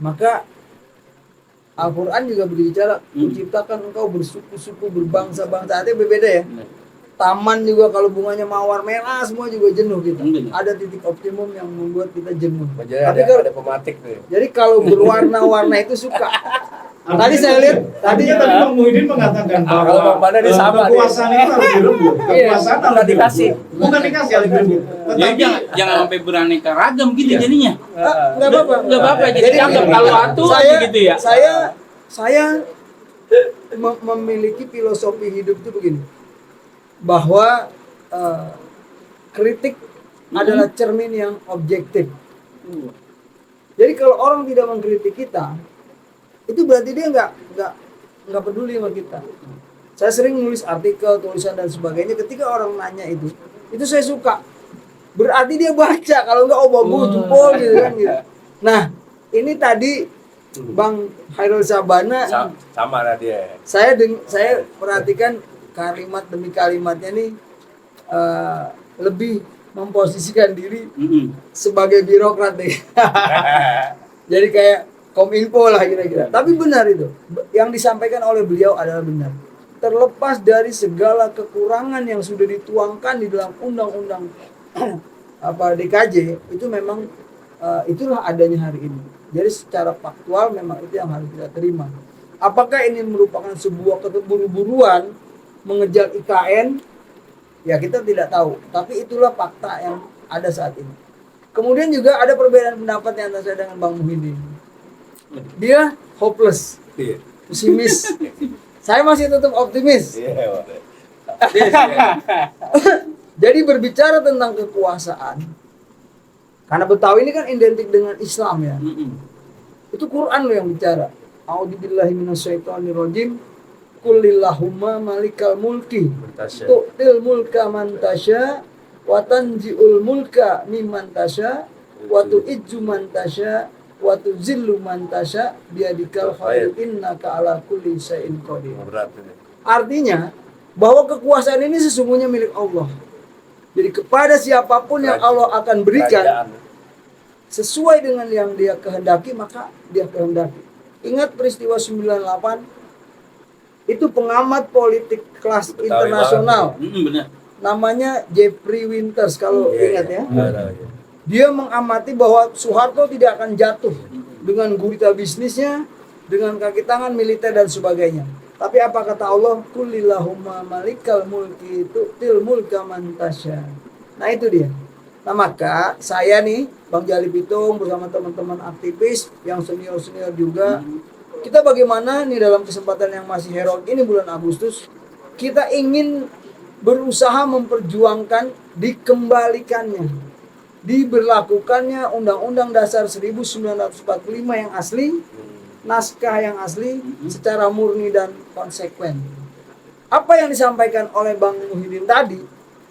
Maka Al-Quran juga berbicara, kuciptakan engkau bersuku-suku, berbangsa-bangsa. Artinya berbeda ya. Benar. Taman juga kalau bunganya mawar merah semua juga jenuh kita. Benar. Ada titik optimum yang membuat kita jenuh. Jadi Tapi ada, kalau ada pematik tuh. jadi kalau berwarna-warna itu suka. Tadi saya lihat, tadi tadi Bang Muhyiddin mengatakan bahwa Kalau Bang Banda dia sama, kekuasaan itu harus direbut. Kekuasaan harus Bukan dikasih. direbut. Bukan dikasih, harus direbut. Jadi Tetapi jangan sampai beraneka ragam gitu Iya. jadinya. nggak apa-apa. Nggak apa-apa, jadi anggap kalau atuh aja gitu ya. Saya memiliki filosofi hidup itu begini, bahwa kritik adalah cermin yang objektif. Jadi kalau orang tidak mengkritik kita, itu berarti dia nggak peduli sama kita. Saya sering nulis artikel, tulisan dan sebagainya. Ketika orang nanya itu saya suka. Berarti dia baca, kalau nggak bagus jempol gitu kan gitu. Nah, ini tadi Bang Hairul Sabana, Sama lah dia. saya perhatikan kalimat demi kalimatnya nih lebih memposisikan diri sebagai birokrat nih. Jadi kayak Kominfo lah kira-kira. Tapi benar itu. Yang disampaikan oleh beliau adalah benar. Terlepas dari segala kekurangan yang sudah dituangkan di dalam undang-undang DKJ, itu memang itulah adanya hari ini. Jadi secara faktual memang itu yang harus kita terima. Apakah ini merupakan sebuah keburu-buruan mengejar IKN? Ya kita tidak tahu. Tapi itulah fakta yang ada saat ini. Kemudian juga ada perbedaan pendapat yang antara saya dengan Bang Muhyiddin. Dia hopeless, Iya. pesimis. Saya masih tetap optimis. Iya. Jadi berbicara tentang kekuasaan, karena Betawi ini kan identik dengan Islam ya. Itu Quran loh yang bicara. A'udzubillahi minasyaitonirrajim. Qulillahumma malikal mulki tu'til mulka man tasya wa tanzi'ul mulka mimman tasya wa tu'izzu man tasya wa tuzillu man tasya biyadikal khair innaka ala kulli syai'in qadir. Artinya bahwa kekuasaan ini sesungguhnya milik Allah. Jadi kepada siapapun yang Allah akan berikan sesuai dengan yang dia kehendaki, maka dia kehendaki. Ingat peristiwa 98, itu pengamat politik kelas internasional. Benar. Namanya Jeffrey Winters kalau ingat ya. Iya. Dia mengamati bahwa Soeharto tidak akan jatuh dengan gurita bisnisnya, dengan kaki tangan militer dan sebagainya. Tapi apa kata Allah? Qulillahumma malikal mulki tu'til mulka man tasya. Nah itu dia. Nah maka saya nih Bang Jali Pitung bersama teman-teman aktivis yang senior-senior juga, kita bagaimana nih dalam kesempatan yang masih heroik ini bulan Agustus, kita ingin berusaha memperjuangkan dikembalikannya, diberlakukannya Undang-Undang Dasar 1945 yang asli, naskah yang asli secara murni dan konsekuen. Apa yang disampaikan oleh Bang Muhyiddin tadi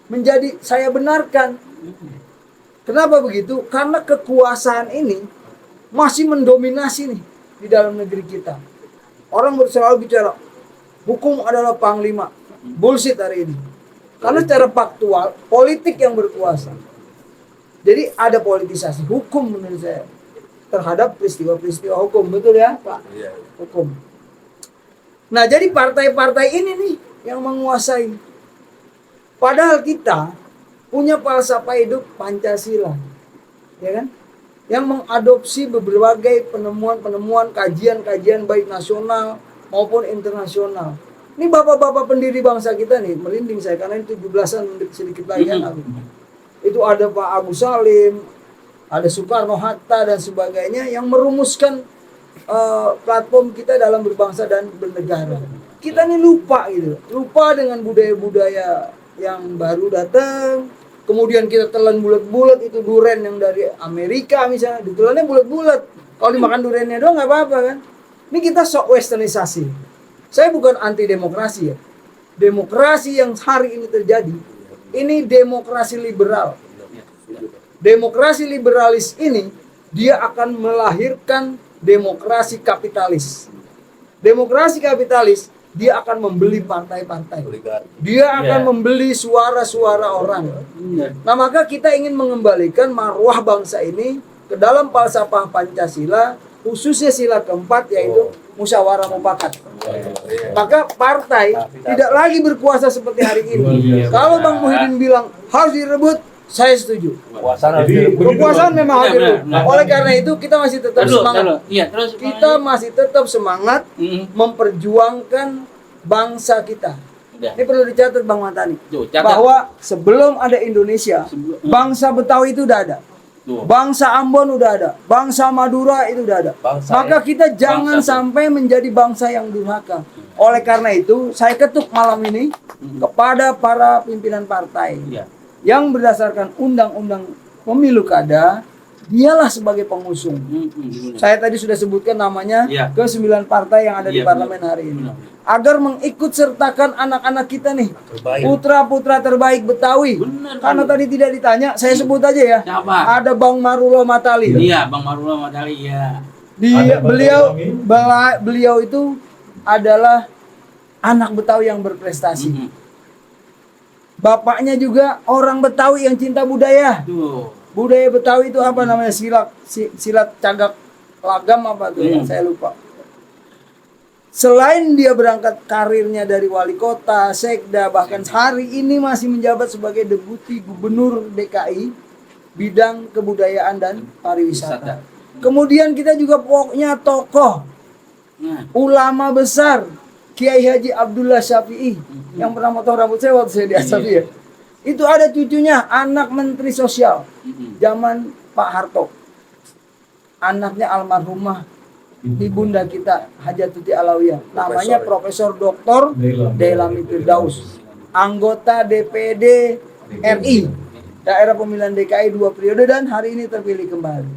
menjadi saya benarkan. Kenapa begitu? Karena kekuasaan ini masih mendominasi nih di dalam negeri kita. Orang selalu bicara hukum adalah panglima. Bullshit hari ini. Karena secara faktual politik yang berkuasa. Jadi ada politisasi hukum menurut saya terhadap peristiwa-peristiwa hukum, betul ya Pak? Iya. Hukum. Nah jadi partai-partai ini nih yang menguasai. Padahal kita punya falsafah hidup Pancasila, ya kan? Yang mengadopsi berbagai penemuan-penemuan, kajian-kajian baik nasional maupun internasional. Ini bapak-bapak pendiri bangsa kita nih, merinding saya karena ini 17-an sedikit lagi kan aku. Itu ada Pak Agus Salim, ada Soekarno Hatta dan sebagainya yang merumuskan platform kita dalam berbangsa dan bernegara. kita nih lupa gitu, lupa dengan budaya-budaya yang baru datang. Kemudian kita telan bulat-bulat itu duren yang dari Amerika misalnya, ditelannya bulat-bulat. Kalau dimakan durennya doang nggak apa-apa kan? Ini kita sok westernisasi. Saya bukan anti demokrasi ya. Demokrasi yang hari ini terjadi, ini demokrasi liberal. Demokrasi liberalis ini dia akan melahirkan demokrasi kapitalis. Demokrasi kapitalis dia akan membeli partai-partai. Dia akan membeli suara-suara orang. Nah, maka kita ingin mengembalikan marwah bangsa ini ke dalam falsafah Pancasila, khususnya sila keempat yaitu musyawarah mufakat. Maka partai tidak lagi berkuasa seperti hari ini. Kalau Bang Muhyiddin bilang harus direbut, saya setuju. Kekuasaan memang harus direbut. Oleh karena itu kita masih tetap semangat. Kita masih tetap semangat memperjuangkan bangsa kita. Ini perlu dicatat Bang Matani. Bahwa sebelum ada Indonesia, bangsa Betawi itu udah ada. Bangsa Ambon udah ada, bangsa Madura itu udah ada. Maka kita jangan sampai menjadi bangsa yang durhaka. Oleh karena itu, saya ketuk malam ini kepada para pimpinan partai yang berdasarkan undang-undang pemilu kada, dialah sebagai pengusung. Saya tadi sudah sebutkan namanya ke 9 partai yang ada di parlemen hari ini. Agar mengikut sertakan anak-anak kita nih, putra-putra terbaik Betawi. Karena tadi tidak ditanya, saya sebut aja ya. Siapa? Ada Bang Marullah Matali. Iya, Bang Marullah Matali ya. Beliau itu adalah anak Betawi yang berprestasi. Bapaknya juga orang Betawi yang cinta budaya. Budaya Betawi itu apa namanya? Silat cagak lagam apa tuh? Saya lupa. Selain dia berangkat karirnya dari wali kota, sekda, bahkan hari ini masih menjabat sebagai deputi gubernur DKI bidang kebudayaan dan pariwisata. Kemudian kita juga pokoknya tokoh ulama besar Kiai Haji Abdullah Syafi'i yang pernah motong rambut saya waktu saya di Asafi ya. Itu ada cucunya, anak menteri sosial zaman Pak Harto. Anaknya almarhumah ibunda kita Hajatuti Alawiyah, namanya Profesor Dr. Dailami Firdaus, anggota DPD RI daerah pemilihan DKI 2 periode dan hari ini terpilih kembali.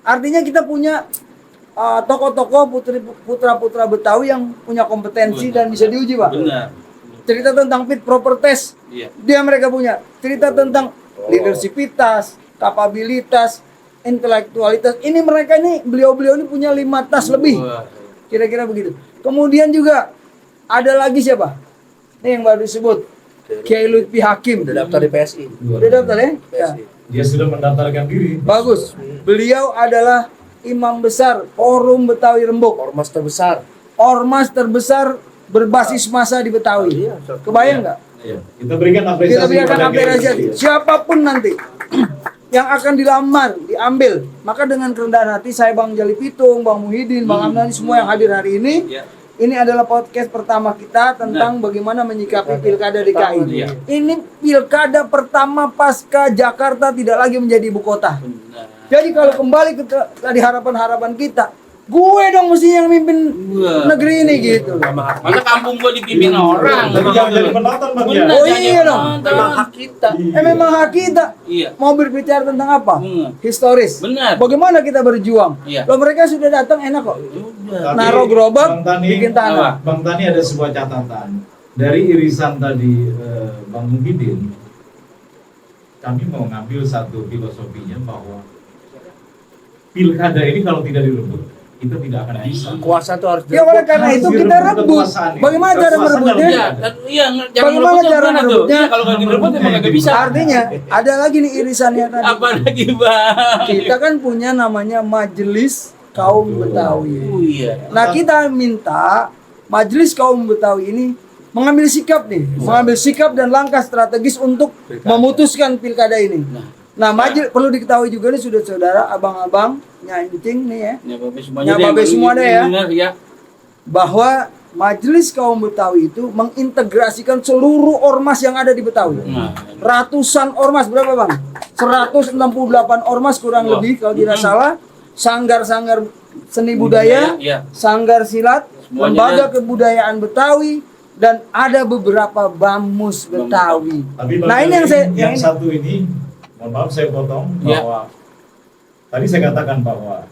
Artinya kita punya tokoh-tokoh putra-putra Betawi yang punya kompetensi dan bisa diuji, Pak. Cerita tentang fit proper test, dia mereka punya. Cerita tentang leadershipitas, kapabilitas, intelektualitas. Ini mereka ini beliau-beliau ini punya 5 tas lebih. Kira-kira begitu. Kemudian juga ada lagi siapa? Ini yang baru disebut Kiai Lutfi Hakim. Udah daftar di PSI. Udah daftar ya? Ya. Dia sudah mendaftarkan diri. Bagus. Beliau adalah imam besar Forum Betawi Rembuk. Ormas terbesar. Ormas terbesar berbasis massa di Betawi. Kebayang nggak? Kita berikan apresiasi. Kita berikan apresiasi. Siapapun nanti yang akan diambil, maka dengan kerendahan hati saya Bang Jali Pitung, Bang Muhyiddin, Bang Amdani, semua yang hadir hari ini. Ini adalah podcast pertama kita tentang bagaimana menyikapi pilkada DKI. Ini pilkada pertama pasca Jakarta tidak lagi menjadi ibu kota. Jadi kalau kembali ke tadi harapan-harapan kita, gue dong mesti yang mimpin negeri ini gitu. Masa kampung gua dipimpin orang. Tapi jangan jadi penonton, Bang. Benar, Oh iya dong. Memang hak kita. Memang hak kita. Iya. Mau berbicara tentang apa? Historis. Benar. Bagaimana kita berjuang? Iya. Loh mereka sudah datang enak kok. Tapi, Naruh gerobak, Bang Tani, bikin tanah. Bang Tani ada sebuah catatan dari irisan tadi Bang Muhyiddin. Kami mau ngambil satu filosofinya bahwa pilkada ini kalau tidak direbut kita tidak akan bisa. Kuasa itu harus Ya oleh karena itu kita rebut. Bagaimana cara merebutnya? Bagaimana cara merebutnya? Kalau nggak direbut emang nggak bisa. Artinya ada lagi nih irisannya tadi. Apa lagi, Bang? Kita kan punya namanya Majelis Kaum Betawi. Iya. Nah kita minta Majelis Kaum Betawi ini mengambil sikap nih, mengambil sikap dan langkah strategis untuk memutuskan pilkada ini. Nah, perlu diketahui juga nih sudah saudara, abang-abang, nyancing nih ya. Nyababe semua deh ya. Bahwa Majelis Kaum Betawi itu mengintegrasikan seluruh ormas yang ada di Betawi. Ratusan ormas, berapa Bang? 168 ormas kurang lebih kalau tidak salah. Sanggar-sanggar seni budaya, sanggar silat, Semuanya lembaga dah. kebudayaan Betawi, dan ada beberapa bamus Betawi. Tapi Nah, ini yang saya yang ini. satu ini, mohon maaf saya potong, Ya. bahwa tadi saya katakan bahwa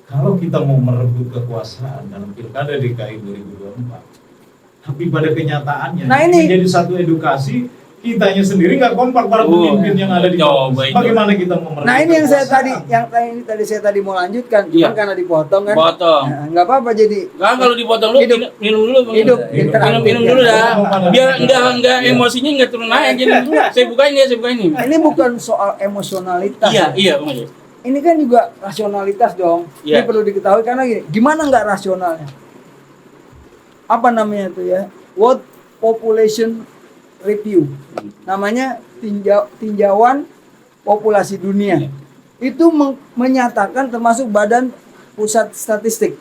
kalau kita mau merebut kekuasaan dalam pilkada DKI 2024, tapi pada kenyataannya Nah, ini. menjadi satu edukasi, kitanya sendiri nggak kompak para pemimpin yang ada di bawah. Coba itu. Bagaimana kita mau merebut Nah, ini yang saya kekuasaan? ini tadi saya tadi mau lanjutkan, Iya. cuman karena dipotong kan. Potong. Nah, nggak apa-apa jadi. Kan kalau dipotong lu Hidup. minum dulu Bang. Hidup. Minum dulu dah. Biar enggak emosinya enggak turun naik jadi. Saya bukain ini. Ini bukan soal emosionalitas. Iya, iya Bang. Ini kan juga rasionalitas dong. Iya. Ini perlu diketahui karena gini, gimana nggak rasionalnya? Apa namanya itu ya? World Population Review. Namanya tinjauan populasi dunia. Itu menyatakan, termasuk Badan Pusat Statistik,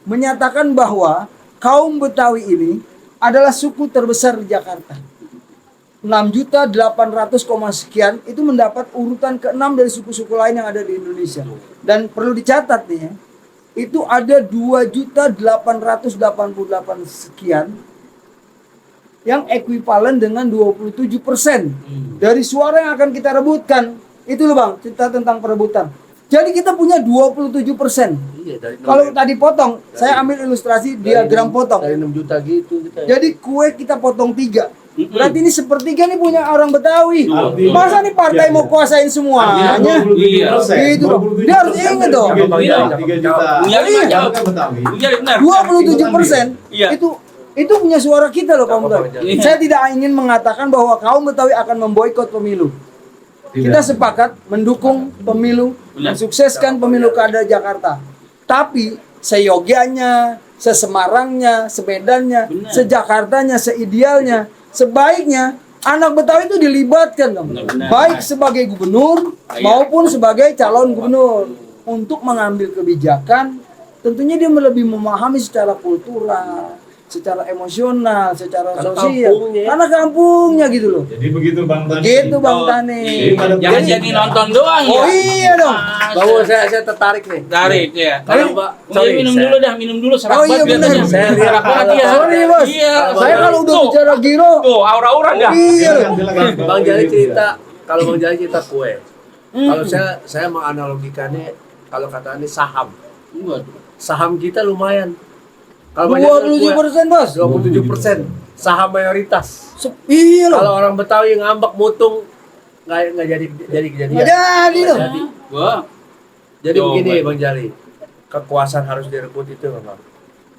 menyatakan bahwa kaum Betawi ini adalah suku terbesar di Jakarta. 6.800, sekian itu mendapat urutan ke-6 dari suku-suku lain yang ada di Indonesia. Dan perlu dicatat nih ya, itu ada 2.888 sekian yang ekuivalen dengan 27% dari suara yang akan kita rebutkan. Itu loh Bang, cerita tentang perebutan. Jadi kita punya 27%. Iya, dari Kalau tadi potong, saya ambil ilustrasi diagram potong. dari 6 juta gitu kita. Jadi kue kita potong 3. Berarti ini sepertiga nih punya orang Betawi. Artinya- Masa nih partai Iya, mau iya. kuasain semuanya? Iya. Gitu dong. Dia harus ingat dong. 3 juta. Iya, Iya. jawab. Betawi. Iya benar. 27% Iya. itu punya suara kita loh kaum Betawi. Iya. Saya tidak ingin mengatakan bahwa kaum Betawi akan memboikot pemilu. Kita sepakat mendukung pemilu, Benar. mensukseskan pemilu kada Jakarta. Tapi seyogianya, sesemarangnya, semedannya, Benar. sejakartanya, seidealnya, sebaiknya anak Betawi itu dilibatkan dong. Benar. Baik sebagai gubernur Iya. maupun sebagai calon gubernur untuk mengambil kebijakan. Tentunya dia lebih memahami secara kultural, secara emosional, secara Karena sosial. kampungnya. Karena kampungnya gitu loh. Jadi begitu Bang Tani. Begitu Bang Oh, Tani. Jangan jadi nonton doang Oh ya. iya dong. Bahwa saya tertarik nih. Tarik ya. Kalau Mbak, Jadi minum saya- dulu dah, minum dulu serak Oh, iya, banget benar. kelihatannya. Saya lihat Serak banget kalau- ya. Sorry bos. Iya. Saya kalau udah Tuh, bicara giro. tuh aura-aura dah. Iya. Silakan. Bang Jali cerita, kalau Bang Jali cerita kue. Hmm. Kalau saya menganalogikannya, kalau kata ini saham. Saham kita lumayan. Kalau banyak 27% bos. 27%. Saham mayoritas. Iya loh. Kalau orang Betawi ngambek mutung nggak jadi kejadian. Nggak jadi loh. Nggak jadi. Wah. Jadi Coba. begini Bang Jali, kekuasaan harus direbut itu memang.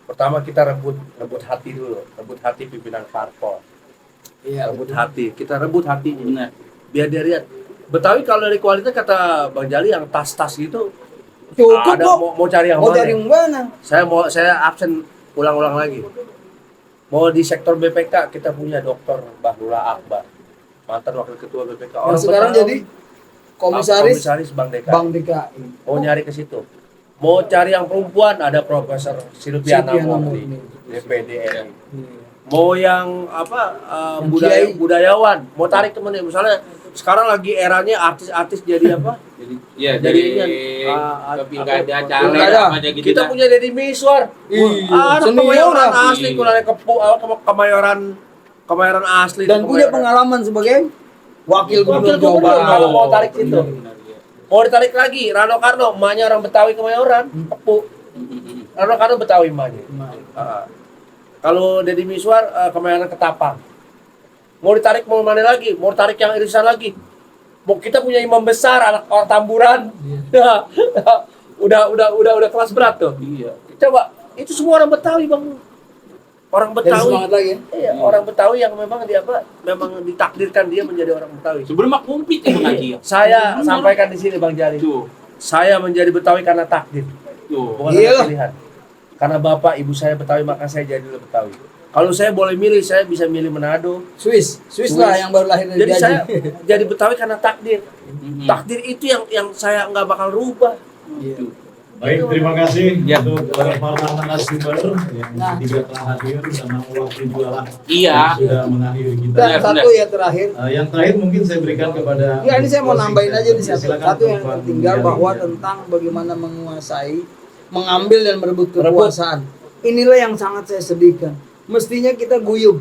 Pertama kita rebut hati dulu, rebut hati pimpinan parpol, Iya. rebut hati, kita rebut hatinya. Benar. Biar dia lihat. Betawi kalau dari kualitas kata Bang Jali yang tas-tas gitu, Cukup ada kok. mau cari yang Mau mana? dari yang mana? Saya absen ulang-ulang lagi. Mau di sektor BPK kita punya Dr. Bahrullah Akbar, mantan wakil ketua BPK. Yang sekarang Betawi, jadi komisaris Bank DKI. Bank DKI. Mau nyari ke situ. Mau cari yang perempuan ada Profesor Silviana Silviana Murni, Murni. DPD RI. Iya. Mau yang apa Yang kiai. budayawan, mau tarik temennya misalnya sekarang lagi eranya artis-artis jadi apa? Ya, Jadi dari ini, pilkada, apa- caleg, pilkada. apa aja gitu. Kita dah. punya Deddy Miswar. Iya, Ada senior kemayoran lah. asli, Iya. kulanya kemayoran asli. Dan punya Kemayoran. pengalaman sebagai wakil gubernur Jawa gubernur, Barat. kalau mau tarik situ. Benar, iya. Mau ditarik lagi, Rano Karno, emaknya orang Betawi Kemayoran, Kepu. Rano Karno Betawi emaknya. Ah. Kalau Deddy Miswar Kemayoran Ketapang. Mau ditarik mau mana lagi? Mau tarik yang irisan lagi? Mau kita punya imam besar anak orang Tamburan. udah kelas berat tuh. Iya. Coba itu semua orang Betawi Bang. Orang Jadi Betawi. semangat lagi ya. Iya, orang Betawi yang memang memang ditakdirkan dia menjadi orang Betawi. Sebelum mak kumplit ya Bang Haji ya. Saya sampaikan di sini Bang Jali. Tuh. Saya menjadi Betawi karena takdir, Tuh. bukan Iya. karena pilihan. Karena bapak ibu saya Betawi maka saya jadi Betawi. Kalau saya boleh milih, saya bisa milih Manado. Swiss lah yang baru lahir dari Jadi gaji. saya jadi Betawi karena takdir. Mhm. Takdir itu yang saya nggak bakal rubah. Iya. Baik, terima kasih Ya. untuk para narasumber yang Nah. tiga telah hadir karena waktu juga lah Iya. sudah mengakhiri kita. Dan Benar, satu ya terakhir. Yang terakhir mungkin saya berikan kepada. Ya ini saya mau nambahin aja di Ya, satu, silakan, satu yang Pak tertinggal Jali. bahwa tentang bagaimana menguasai, mengambil dan merebut kekuasaan. inilah yang sangat saya sedihkan. Mestinya kita guyup,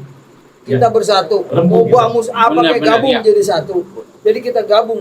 kita bersatu. Rembuk Mau kita. bamus apa Benar, kayak benar, gabung ya. jadi satu. Jadi kita gabung,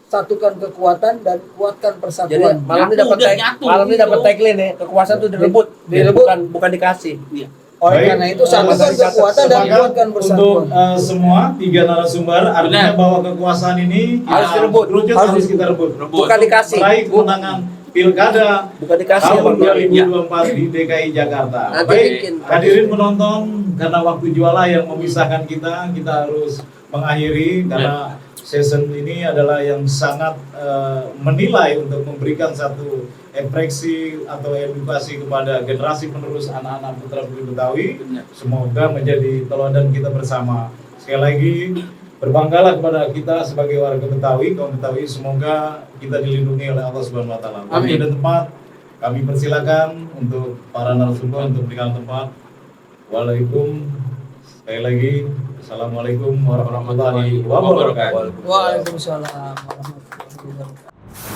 satukan kekuatan dan kuatkan Jadi persatuan. malam ini Nyatu, dapat udah tag, nyatu, malam ini gitu. dapat tagline nih, kekuasaan itu direbut, Direbut. bukan dikasih. Iya. Oleh Baik, karena itu satukan sepakat kekuatan dan kuatkan untuk persatuan. semua 3 narasumber, artinya Benar. bahwa kekuasaan ini Harus direbut. kerucut, harus kita rebut. Bukan dikasih. Meraih kemenangan pilkada Bukan dikasih tahun Bang Doli. 2024 di DKI Jakarta. Nanti Baik, bikin. hadirin penonton, karena waktu jualah yang memisahkan kita harus mengakhiri karena season ini adalah yang sangat menilai untuk memberikan satu ekspresi atau edukasi kepada generasi penerus anak-anak putra putri Betawi. Benar. Semoga menjadi teladan kita bersama. Sekali lagi berbanggalah kepada kita sebagai warga Betawi, kaum Betawi. Semoga kita dilindungi oleh Allah Subhanahu Wa Taala. Waktu Amin. dan tempat kami persilakan untuk para narasumber untuk berikan tempat. Waalaikum. Sekali lagi, assalamualaikum warahmatullahi wabarakatuh. Waalaikumsalam warahmatullahi wabarakatuh.